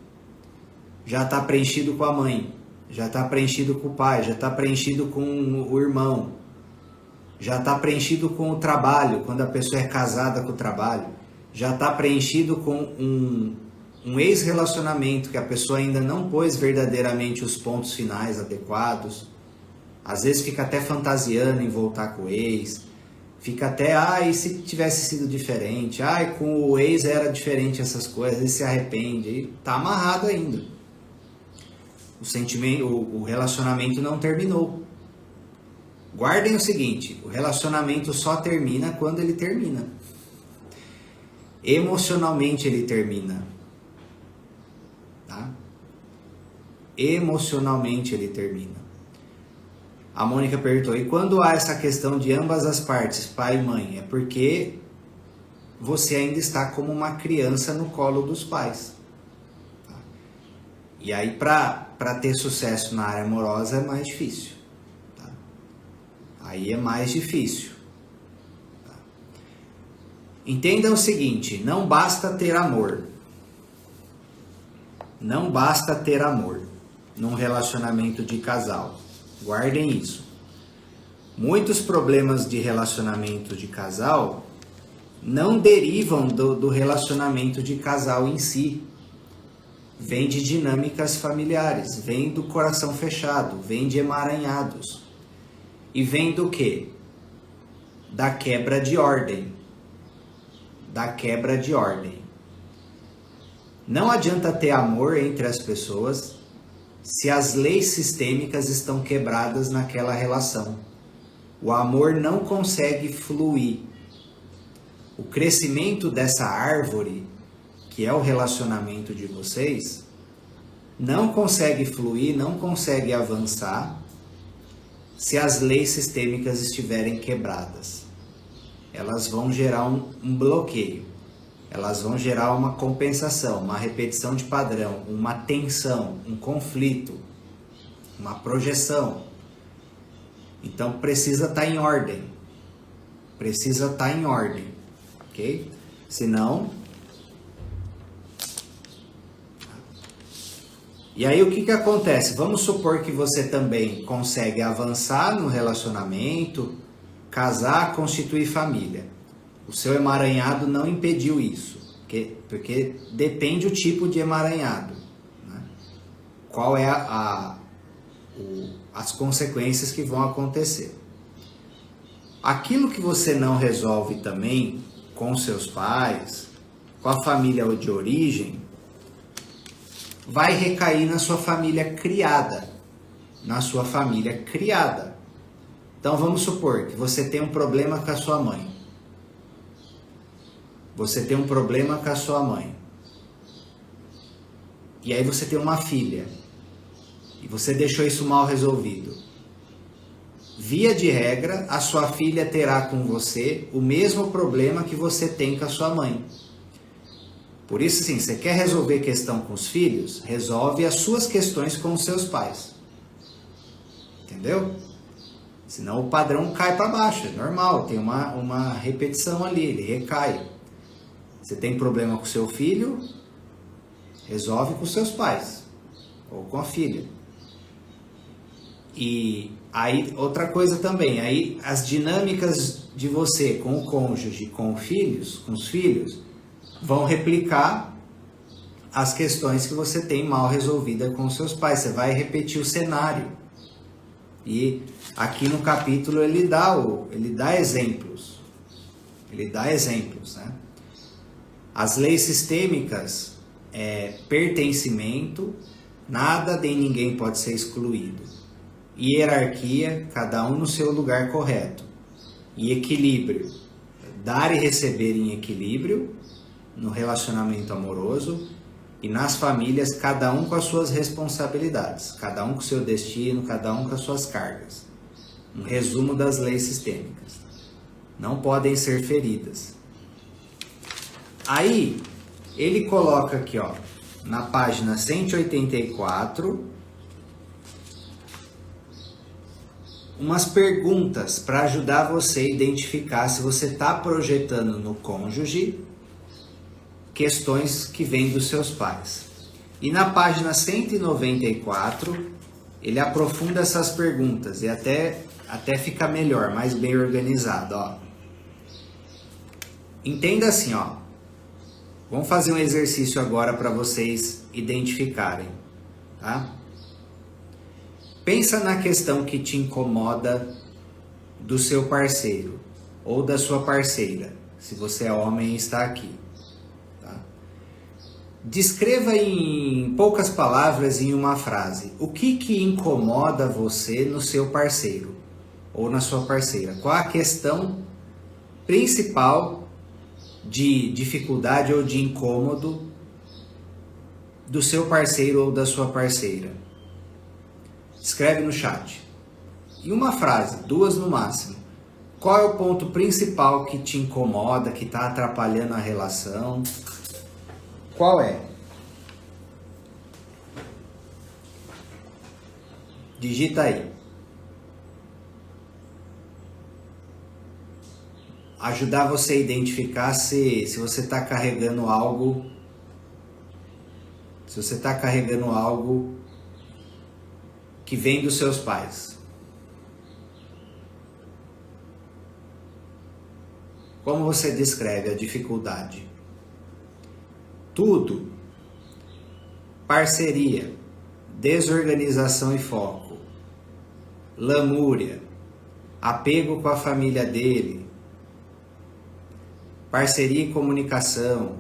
[SPEAKER 1] Já está preenchido com a mãe, já está preenchido com o pai, já está preenchido com o irmão, já está preenchido com o trabalho, quando a pessoa é casada com o trabalho, já está preenchido com um ex-relacionamento que a pessoa ainda não pôs verdadeiramente os pontos finais adequados. Às vezes fica até fantasiando em voltar com o ex, fica até, e se tivesse sido diferente, com o ex era diferente essas coisas, e se arrepende, e tá amarrado ainda. O relacionamento não terminou. Guardem o seguinte, o relacionamento só termina quando ele termina. Emocionalmente ele termina. Tá? Emocionalmente ele termina. A Mônica perguntou, e quando há essa questão de ambas as partes, pai e mãe, é porque você ainda está como uma criança no colo dos pais. Tá? E aí, para ter sucesso na área amorosa é mais difícil. Tá? Aí é mais difícil. Tá? Entendam o seguinte, não basta ter amor. Não basta ter amor num relacionamento de casal. Guardem isso. Muitos problemas de relacionamento de casal não derivam do relacionamento de casal em si. Vem de dinâmicas familiares, vem do coração fechado, vem de emaranhados. E vem do quê? Da quebra de ordem. Da quebra de ordem. Não adianta ter amor entre as pessoas se as leis sistêmicas estão quebradas naquela relação. O amor não consegue fluir. O crescimento dessa árvore, que é o relacionamento de vocês, não consegue fluir, não consegue avançar se as leis sistêmicas estiverem quebradas. Elas vão gerar um bloqueio. Elas vão gerar uma compensação, uma repetição de padrão, uma tensão, um conflito, uma projeção. Então precisa estar em ordem. Precisa estar em ordem, ok? Senão... E aí o que acontece? Vamos supor que você também consegue avançar no relacionamento, casar, constituir família. O seu emaranhado não impediu isso, porque depende do tipo de emaranhado. Né? Qual é as consequências que vão acontecer. Aquilo que você não resolve também com seus pais, com a família de origem, vai recair na sua família criada. Na sua família criada. Então vamos supor que você tem um problema com a sua mãe. Você tem um problema com a sua mãe. E aí você tem uma filha. E você deixou isso mal resolvido. Via de regra, a sua filha terá com você o mesmo problema que você tem com a sua mãe. Por isso, sim, você quer resolver questão com os filhos? Resolve as suas questões com os seus pais. Entendeu? Senão o padrão cai para baixo. É normal, tem uma repetição ali, ele recai. Você tem problema com seu filho? Resolve com seus pais. Ou com a filha. E aí, outra coisa também, aí as dinâmicas de você com o cônjuge, com os filhos, vão replicar as questões que você tem mal resolvida com seus pais. Você vai repetir o cenário. E aqui no capítulo ele dá exemplos. Ele dá exemplos, né? As leis sistêmicas pertencimento, nada nem ninguém pode ser excluído. Hierarquia, cada um no seu lugar correto. E equilíbrio, dar e receber em equilíbrio no relacionamento amoroso e nas famílias, cada um com as suas responsabilidades, cada um com o seu destino, cada um com as suas cargas. Um resumo das leis sistêmicas. Não podem ser feridas. Aí, ele coloca aqui, ó, na página 184, umas perguntas para ajudar você a identificar se você está projetando no cônjuge questões que vêm dos seus pais. E na página 194, ele aprofunda essas perguntas e até fica melhor, mais bem organizado, ó. Entenda assim, ó. Vamos fazer um exercício agora para vocês identificarem, tá? Pensa na questão que te incomoda do seu parceiro ou da sua parceira, se você é homem e está aqui. Tá? Descreva em poucas palavras, em uma frase, o que incomoda você no seu parceiro ou na sua parceira. Qual a questão principal de dificuldade ou de incômodo do seu parceiro ou da sua parceira? Escreve no chat. E uma frase, 2 no máximo. Qual é o ponto principal que te incomoda, que está atrapalhando a relação? Qual é? Digita aí. Ajudar você a identificar se você está carregando algo. Se você está carregando algo que vem dos seus pais. Como você descreve a dificuldade? Tudo. Parceria, desorganização e foco, lamúria, apego com a família dele, parceria e comunicação,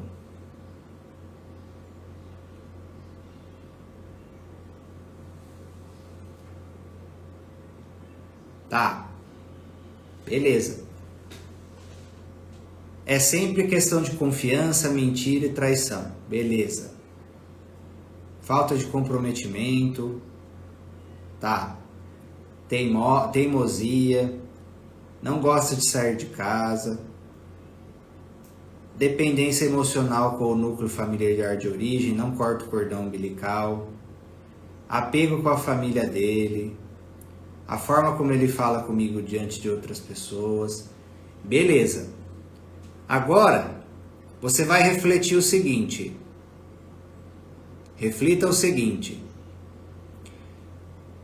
[SPEAKER 1] tá, beleza. É sempre questão de confiança, mentira e traição. Beleza. Falta de comprometimento. Tá. Teimosia. Não gosta de sair de casa. Dependência emocional com o núcleo familiar de origem. Não corta o cordão umbilical. Apego com a família dele. A forma como ele fala comigo diante de outras pessoas. Beleza. Agora, você vai refletir o seguinte. Reflita o seguinte.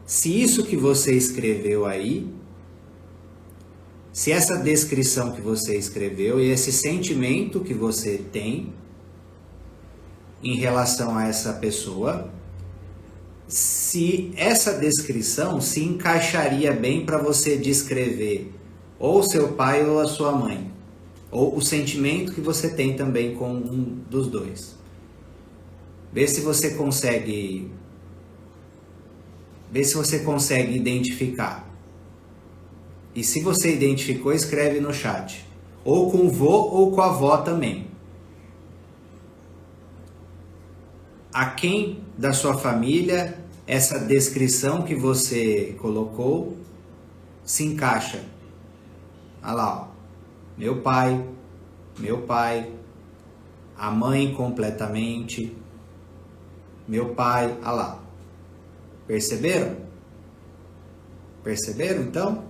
[SPEAKER 1] Se isso que você escreveu aí, se essa descrição que você escreveu e esse sentimento que você tem em relação a essa pessoa, se essa descrição se encaixaria bem para você descrever ou seu pai ou a sua mãe. Ou o sentimento que você tem também com um dos dois. Vê se você consegue identificar. E se você identificou, escreve no chat. Ou com o vô ou com a avó também. A quem da sua família essa descrição que você colocou se encaixa? Olha lá, ó. Meu pai, a mãe completamente, meu pai, olha lá. Perceberam? Perceberam então?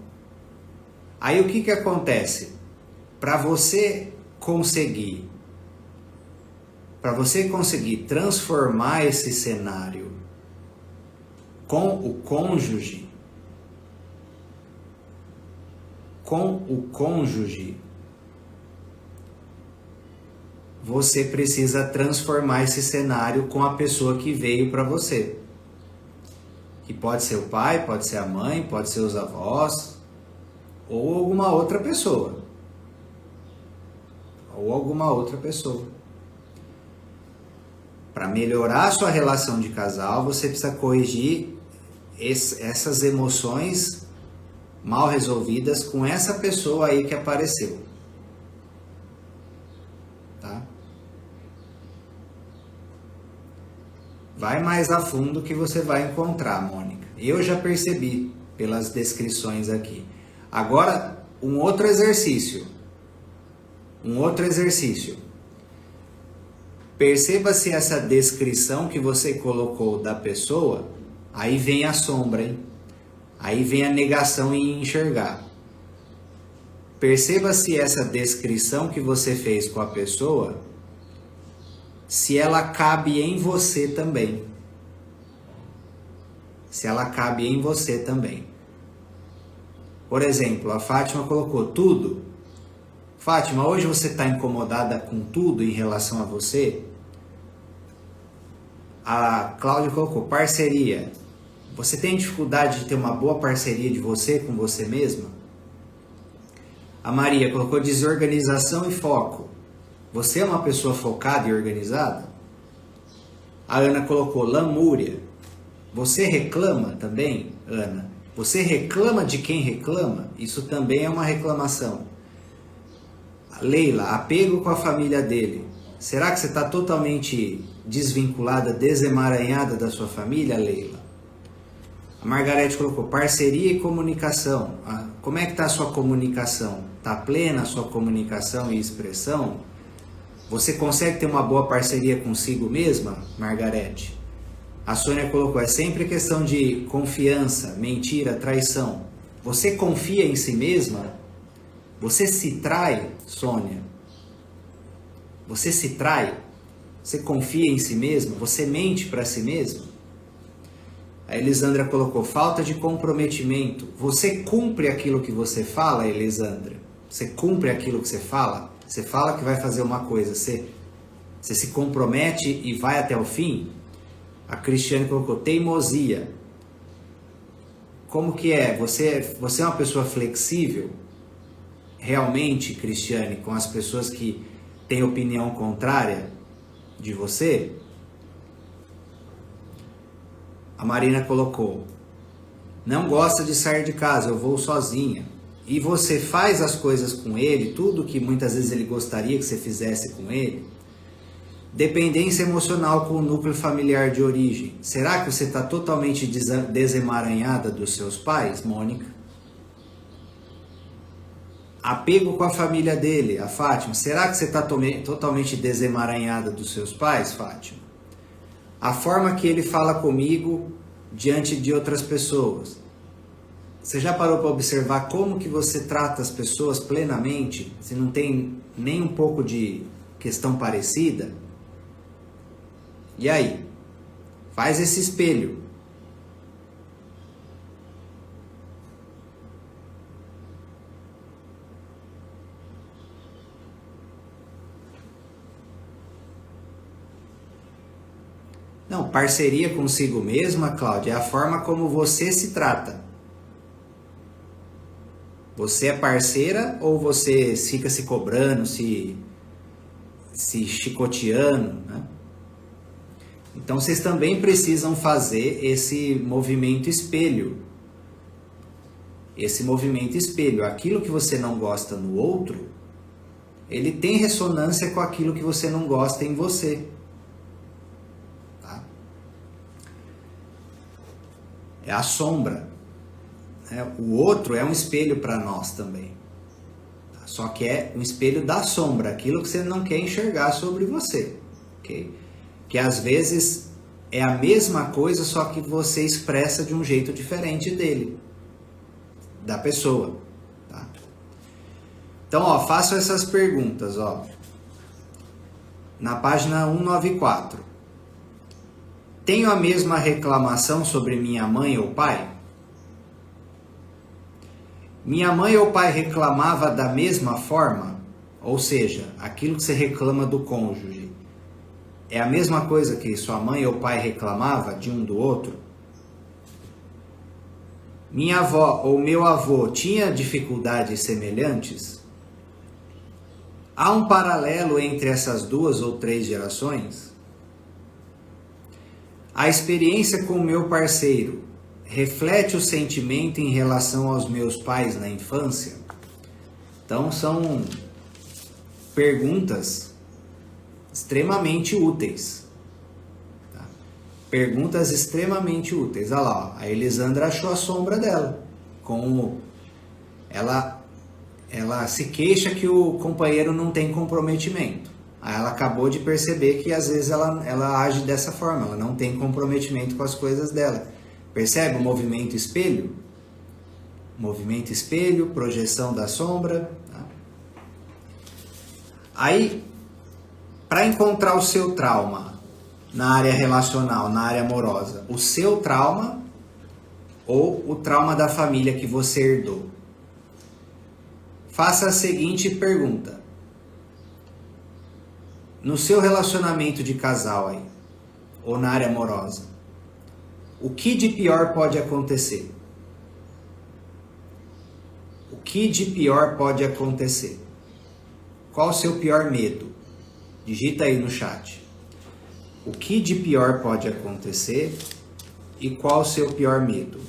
[SPEAKER 1] Aí o que acontece? Para você conseguir transformar esse cenário com o cônjuge, você precisa transformar esse cenário com a pessoa que veio para você. Que pode ser o pai, pode ser a mãe, pode ser os avós, ou alguma outra pessoa. Para melhorar a sua relação de casal, você precisa corrigir essas emoções mal resolvidas com essa pessoa aí que apareceu. Tá? Vai mais a fundo que você vai encontrar, Mônica. Eu já percebi pelas descrições aqui. Agora, um outro exercício. Perceba se essa descrição que você colocou da pessoa, aí vem a sombra, hein? Aí vem a negação em enxergar. Perceba se essa descrição que você fez com a pessoa, se ela cabe em você também. Se ela cabe em você também. Por exemplo, a Fátima colocou tudo. Fátima, hoje você está incomodada com tudo em relação a você? A Cláudia colocou parceria. Você tem dificuldade de ter uma boa parceria de você com você mesma? A Maria colocou desorganização e foco. Você é uma pessoa focada e organizada? A Ana colocou lamúria. Você reclama também, Ana? Você reclama de quem reclama? Isso também é uma reclamação. Leila, apego com a família dele. Será que você está totalmente desvinculada, desemaranhada da sua família, Leila? A Margarete colocou parceria e comunicação. Como é que está a sua comunicação? Está plena a sua comunicação e expressão? Você consegue ter uma boa parceria consigo mesma, Margarete? A Sônia colocou, é sempre questão de confiança, mentira, traição. Você confia em si mesma? Você se trai, Sônia? Você se trai? Você confia em si mesma? Você mente para si mesma? A Elisandra colocou, falta de comprometimento. Você cumpre aquilo que você fala, Elisandra? Você cumpre aquilo que você fala? Você fala que vai fazer uma coisa, você se compromete e vai até o fim? A Cristiane colocou teimosia. Como que é? Você é uma pessoa flexível? Realmente, Cristiane, com as pessoas que têm opinião contrária de você? A Marina colocou, não gosta de sair de casa, eu vou sozinha. E você faz as coisas com ele, tudo que muitas vezes ele gostaria que você fizesse com ele? Dependência emocional com o núcleo familiar de origem. Será que você está totalmente desemaranhada dos seus pais, Mônica? Apego com a família dele, a Fátima. Será que você está totalmente desemaranhada dos seus pais, Fátima? A forma que ele fala comigo diante de outras pessoas. Você já parou para observar como que você trata as pessoas plenamente? Se não tem nem um pouco de questão parecida? E aí? Faz esse espelho. Não, parceria consigo mesma, Cláudia, é a forma como você se trata. Você é parceira ou você fica se cobrando, se chicoteando, né? Então vocês também precisam fazer esse movimento espelho. Esse movimento espelho. Aquilo que você não gosta no outro, ele tem ressonância com aquilo que você não gosta em você. Tá? É a sombra. O outro é um espelho para nós também. Tá? Só que é um espelho da sombra, aquilo que você não quer enxergar sobre você. Ok? Que às vezes é a mesma coisa, só que você expressa de um jeito diferente dele, da pessoa. Tá? Então, ó, faço essas perguntas, ó. Na página 194. Tenho a mesma reclamação sobre minha mãe ou pai? Minha mãe ou pai reclamava da mesma forma? Ou seja, aquilo que você reclama do cônjuge é a mesma coisa que sua mãe ou pai reclamava de um do outro? Minha avó ou meu avô tinha dificuldades semelhantes? Há um paralelo entre essas 2 ou 3 gerações? A experiência com o meu parceiro reflete o sentimento em relação aos meus pais na infância? Então são perguntas extremamente úteis. Tá? Perguntas extremamente úteis. Olha lá, ó, a Elisandra achou a sombra dela. Ela se queixa que o companheiro não tem comprometimento. Aí ela acabou de perceber que às vezes ela age dessa forma, ela não tem comprometimento com as coisas dela. Percebe o movimento espelho? Movimento espelho, projeção da sombra. Tá? Aí, para encontrar o seu trauma na área relacional, na área amorosa, o seu trauma ou o trauma da família que você herdou, faça a seguinte pergunta. No seu relacionamento de casal aí, ou na área amorosa, o que de pior pode acontecer? O que de pior pode acontecer? Qual o seu pior medo? Digita aí no chat. O que de pior pode acontecer e qual o seu pior medo?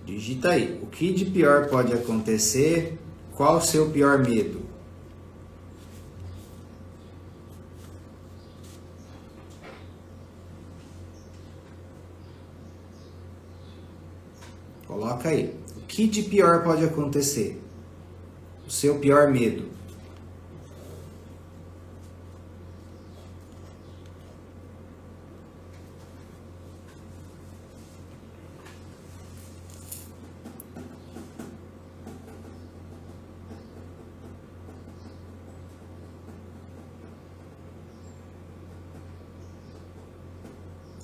[SPEAKER 1] Digita aí. O que de pior pode acontecer? Qual o seu pior medo? Coloca aí. O que de pior pode acontecer? O seu pior medo.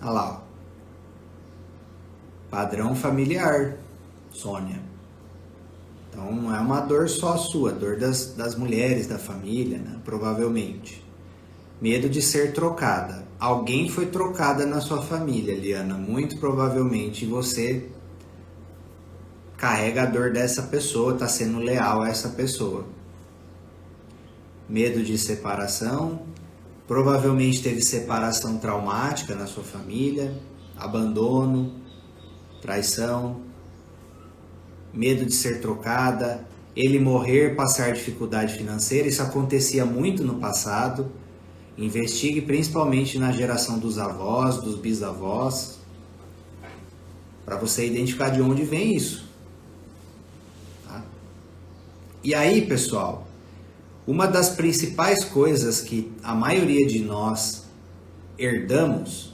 [SPEAKER 1] Olha lá. Ó. Padrão familiar, Sônia. Então não é uma dor só sua, dor das mulheres da família, né? Provavelmente. Medo de ser trocada. Alguém foi trocada na sua família, Liana, muito provavelmente, e você carrega a dor dessa pessoa, está sendo leal a essa pessoa. Medo de separação, provavelmente teve separação traumática na sua família, abandono, traição, medo de ser trocada, ele morrer, passar dificuldade financeira. Isso acontecia muito no passado. Investigue principalmente na geração dos avós, dos bisavós, para você identificar de onde vem isso. Tá? E aí, pessoal, uma das principais coisas que a maioria de nós herdamos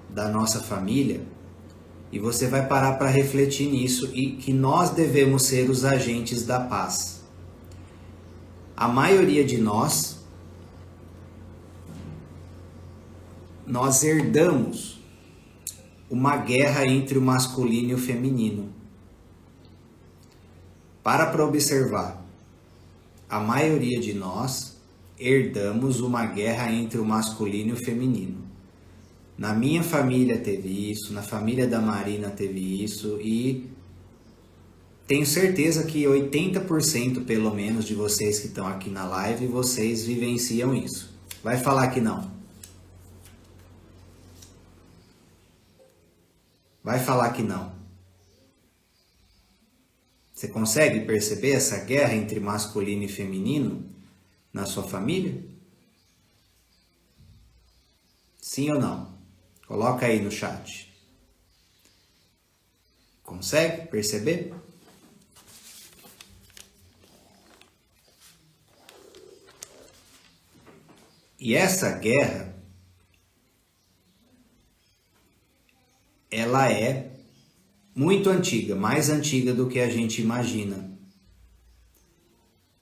[SPEAKER 1] da nossa família, e você vai parar para refletir nisso, e que nós devemos ser os agentes da paz. A maioria de nós herdamos uma guerra entre o masculino e o feminino. Para observar, a maioria de nós herdamos uma guerra entre o masculino e o feminino. Na minha família teve isso, na família da Marina teve isso, e tenho certeza que 80% pelo menos de vocês que estão aqui na live, vocês vivenciam isso. Vai falar que não. Vai falar que não. Você consegue perceber essa guerra entre masculino e feminino na sua família? Sim ou não? Coloca aí no chat. Consegue perceber? E essa guerra, ela é muito antiga, mais antiga do que a gente imagina.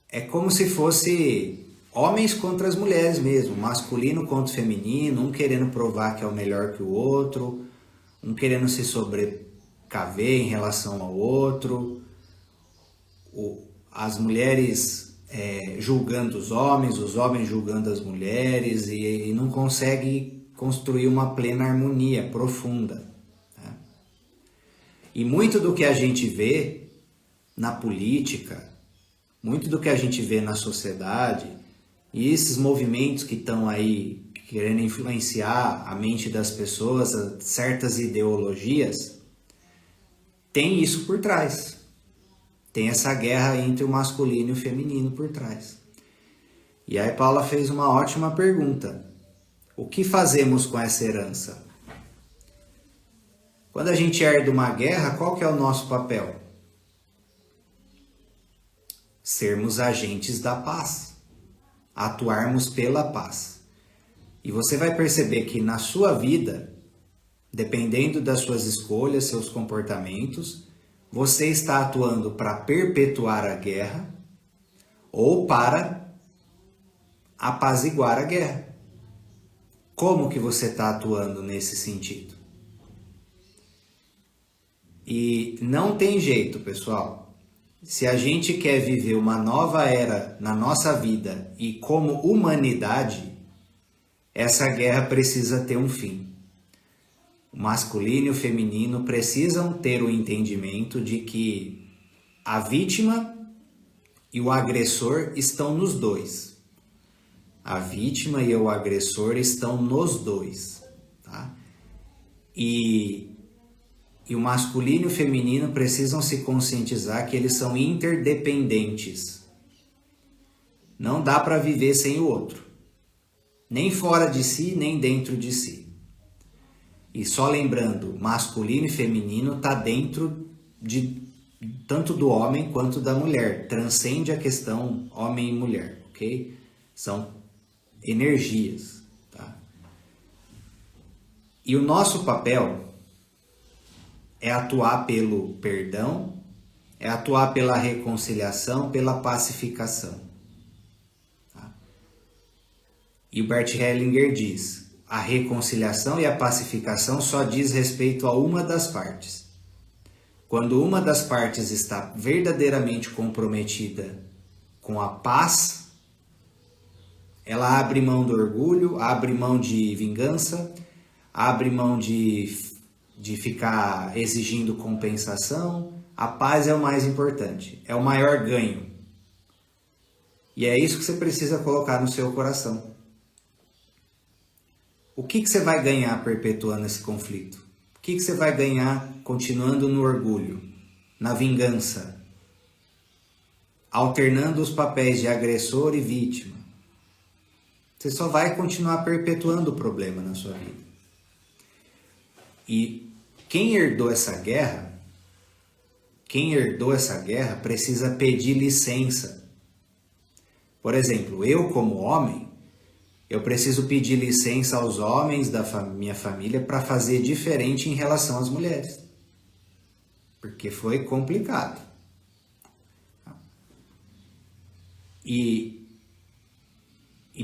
[SPEAKER 1] É como se fosse homens contra as mulheres mesmo, masculino contra o feminino, um querendo provar que é o melhor que o outro, um querendo se sobrecaver em relação ao outro, as mulheres julgando os homens julgando as mulheres, e não consegue construir uma plena harmonia profunda. Tá? E muito do que a gente vê na política, muito do que a gente vê na sociedade, e esses movimentos que estão aí querendo influenciar a mente das pessoas, certas ideologias, tem isso por trás. Tem essa guerra entre o masculino e o feminino por trás. E aí Paula fez uma ótima pergunta. O que fazemos com essa herança? Quando a gente herda uma guerra, qual que é o nosso papel? Sermos agentes da paz, atuarmos pela paz. E você vai perceber que na sua vida, dependendo das suas escolhas, seus comportamentos, você está atuando para perpetuar a guerra ou para apaziguar a guerra. Como que você está atuando nesse sentido? E não tem jeito, pessoal. Se a gente quer viver uma nova era na nossa vida e como humanidade, essa guerra precisa ter um fim. O masculino e o feminino precisam ter o entendimento de que a vítima e o agressor estão nos dois. A vítima e o agressor estão nos dois, tá? E o masculino e o feminino precisam se conscientizar que eles são interdependentes. Não dá para viver sem o outro. Nem fora de si, nem dentro de si. E só lembrando, masculino e feminino está dentro de tanto do homem quanto da mulher. Transcende a questão homem e mulher, ok? São energias, tá? E o nosso papel é atuar pelo perdão, é atuar pela reconciliação, pela pacificação. Tá? E o Bert Hellinger diz, a reconciliação e a pacificação só diz respeito a uma das partes. Quando uma das partes está verdadeiramente comprometida com a paz, ela abre mão do orgulho, abre mão de vingança, abre mão de ficar exigindo compensação. A paz é o mais importante, é o maior ganho. E é isso que você precisa colocar no seu coração. O que você vai ganhar perpetuando esse conflito? O que você vai ganhar continuando no orgulho, na vingança, alternando os papéis de agressor e vítima? Você só vai continuar perpetuando o problema na sua vida. E quem herdou essa guerra precisa pedir licença. Por exemplo, eu como homem, eu preciso pedir licença aos homens da minha família para fazer diferente em relação às mulheres. Porque foi complicado. E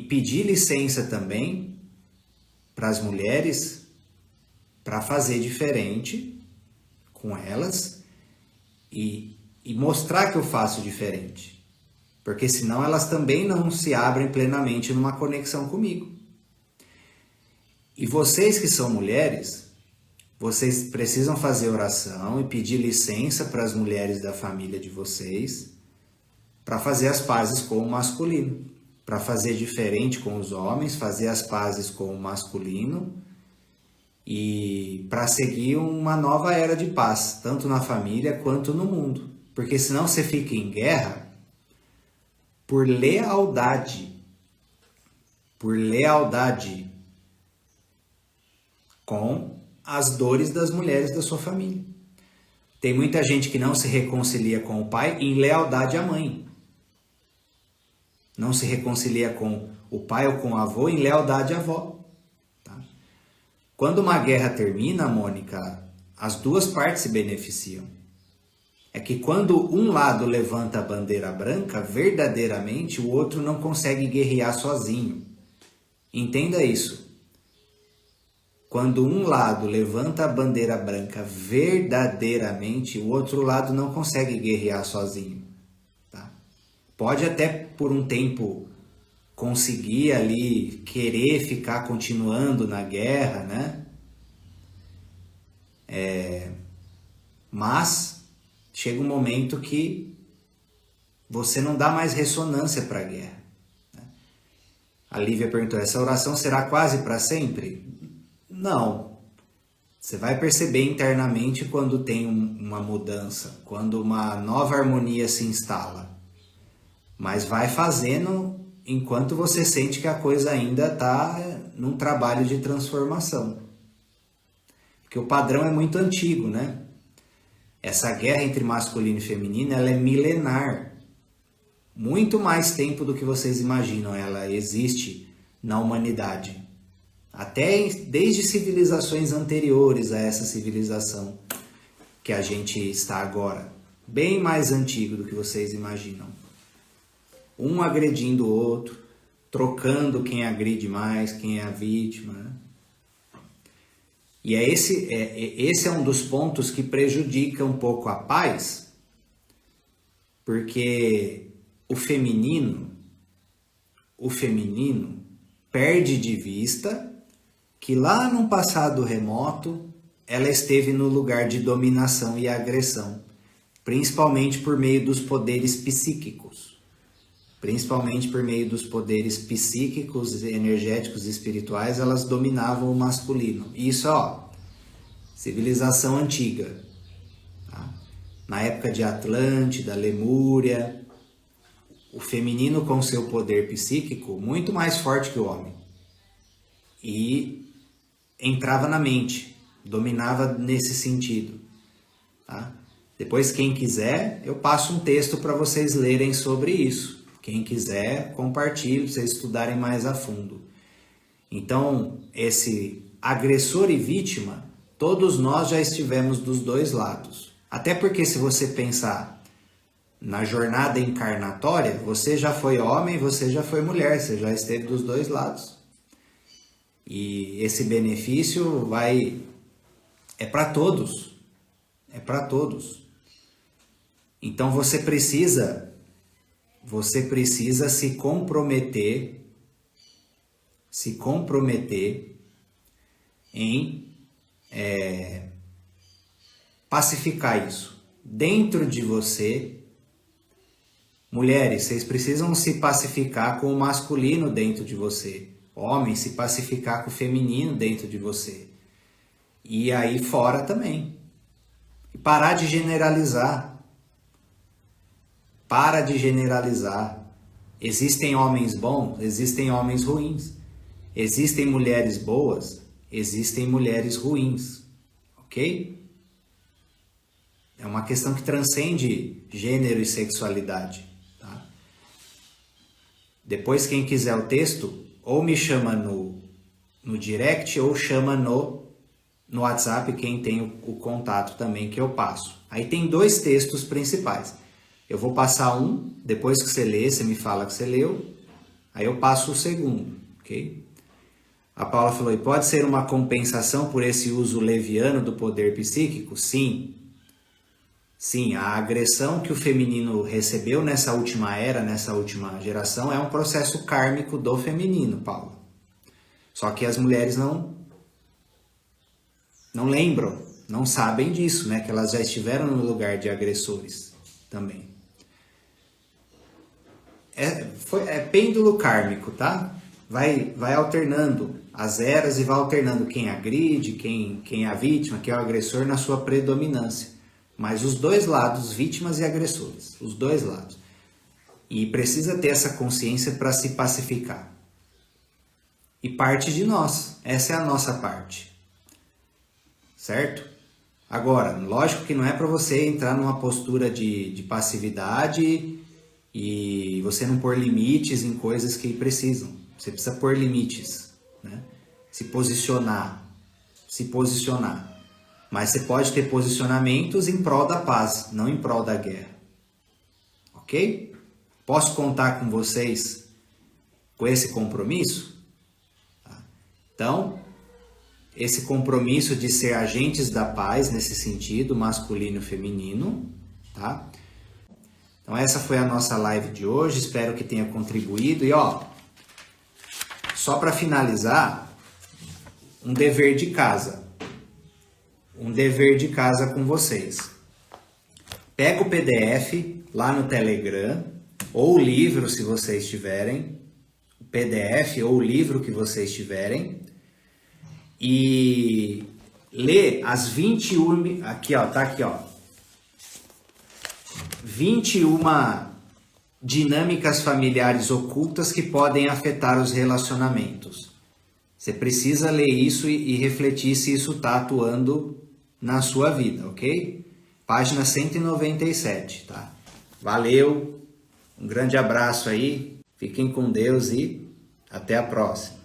[SPEAKER 1] pedir licença também para as mulheres para fazer diferente com elas e mostrar que eu faço diferente. Porque senão elas também não se abrem plenamente numa conexão comigo. E vocês que são mulheres, vocês precisam fazer oração e pedir licença para as mulheres da família de vocês para fazer as pazes com o masculino, para fazer diferente com os homens, fazer as pazes com o masculino e para seguir uma nova era de paz, tanto na família quanto no mundo. Porque senão você fica em guerra por lealdade com as dores das mulheres da sua família. Tem muita gente que não se reconcilia com o pai em lealdade à mãe. Não se reconcilia com o pai ou com o avô em lealdade à avó. Tá? Quando uma guerra termina, Mônica, as duas partes se beneficiam. É que quando um lado levanta a bandeira branca, verdadeiramente o outro não consegue guerrear sozinho. Entenda isso. Quando um lado levanta a bandeira branca verdadeiramente, o outro lado não consegue guerrear sozinho. Tá? Pode até por um tempo conseguir ali querer ficar continuando na guerra, né? Mas chega um momento que você não dá mais ressonância para a guerra. A Lívia perguntou, essa oração será quase para sempre? Não. Você vai perceber internamente quando tem uma mudança, quando uma nova harmonia se instala. Mas vai fazendo enquanto você sente que a coisa ainda está num trabalho de transformação. Porque o padrão é muito antigo, né? Essa guerra entre masculino e feminino, ela é milenar. Muito mais tempo do que vocês imaginam, ela existe na humanidade. Até desde civilizações anteriores a essa civilização que a gente está agora. Bem mais antigo do que vocês imaginam. Um agredindo o outro, trocando quem agride mais, quem é a vítima, né? E esse é um dos pontos que prejudica um pouco a paz, porque o feminino perde de vista que lá num passado remoto ela esteve no lugar de dominação e agressão, principalmente por meio dos poderes psíquicos. Principalmente por meio dos poderes psíquicos, energéticos e espirituais, elas dominavam o masculino. Isso, civilização antiga. Tá? Na época de Atlântida, Lemúria, o feminino com seu poder psíquico muito mais forte que o homem. E entrava na mente, dominava nesse sentido. Tá? Depois, quem quiser, eu passo um texto para vocês lerem sobre isso. Quem quiser, compartilhe para vocês estudarem mais a fundo. Então, esse agressor e vítima, todos nós já estivemos dos dois lados. Até porque se você pensar na jornada encarnatória, você já foi homem, você já foi mulher, você já esteve dos dois lados. E esse benefício é para todos. É para todos. Então você precisa se comprometer em pacificar isso. Dentro de você, mulheres, vocês precisam se pacificar com o masculino dentro de você. Homens, se pacificar com o feminino dentro de você. E aí fora também. E parar de generalizar. Para de generalizar. Existem homens bons, existem homens ruins. Existem mulheres boas, existem mulheres ruins. Ok? É uma questão que transcende gênero e sexualidade. Tá? Depois, quem quiser o texto, ou me chama no direct, ou chama no WhatsApp, quem tem o contato também que eu passo. Aí tem 2 textos principais. Eu vou passar um, depois que você lê, você me fala que você leu, aí eu passo o segundo, ok? A Paula falou, e pode ser uma compensação por esse uso leviano do poder psíquico? Sim. Sim, a agressão que o feminino recebeu nessa última era, nessa última geração, é um processo kármico do feminino, Paula. Só que as mulheres não lembram, não sabem disso, né? Que elas já estiveram no lugar de agressores também. É pêndulo kármico, tá? Vai alternando as eras e vai alternando quem agride, quem é a vítima, quem é o agressor na sua predominância. Mas os dois lados, vítimas e agressores, os dois lados. E precisa ter essa consciência para se pacificar. E parte de nós, essa é a nossa parte. Certo? Agora, lógico que não é para você entrar numa postura de passividade e você não pôr limites em coisas que precisam. Você precisa pôr limites, né? Se posicionar. Mas você pode ter posicionamentos em prol da paz, não em prol da guerra. Ok? Posso contar com vocês com esse compromisso? Tá. Então, esse compromisso de ser agentes da paz nesse sentido, masculino e feminino, tá? Então essa foi a nossa live de hoje, espero que tenha contribuído. E só para finalizar, um dever de casa com vocês. Pega o PDF lá no Telegram, ou o livro se vocês tiverem, o PDF ou o livro que vocês tiverem, e lê as 21, tá aqui, 21 dinâmicas familiares ocultas que podem afetar os relacionamentos. Você precisa ler isso e refletir se isso está atuando na sua vida, ok? Página 197, tá? Valeu, um grande abraço aí, fiquem com Deus e até a próxima.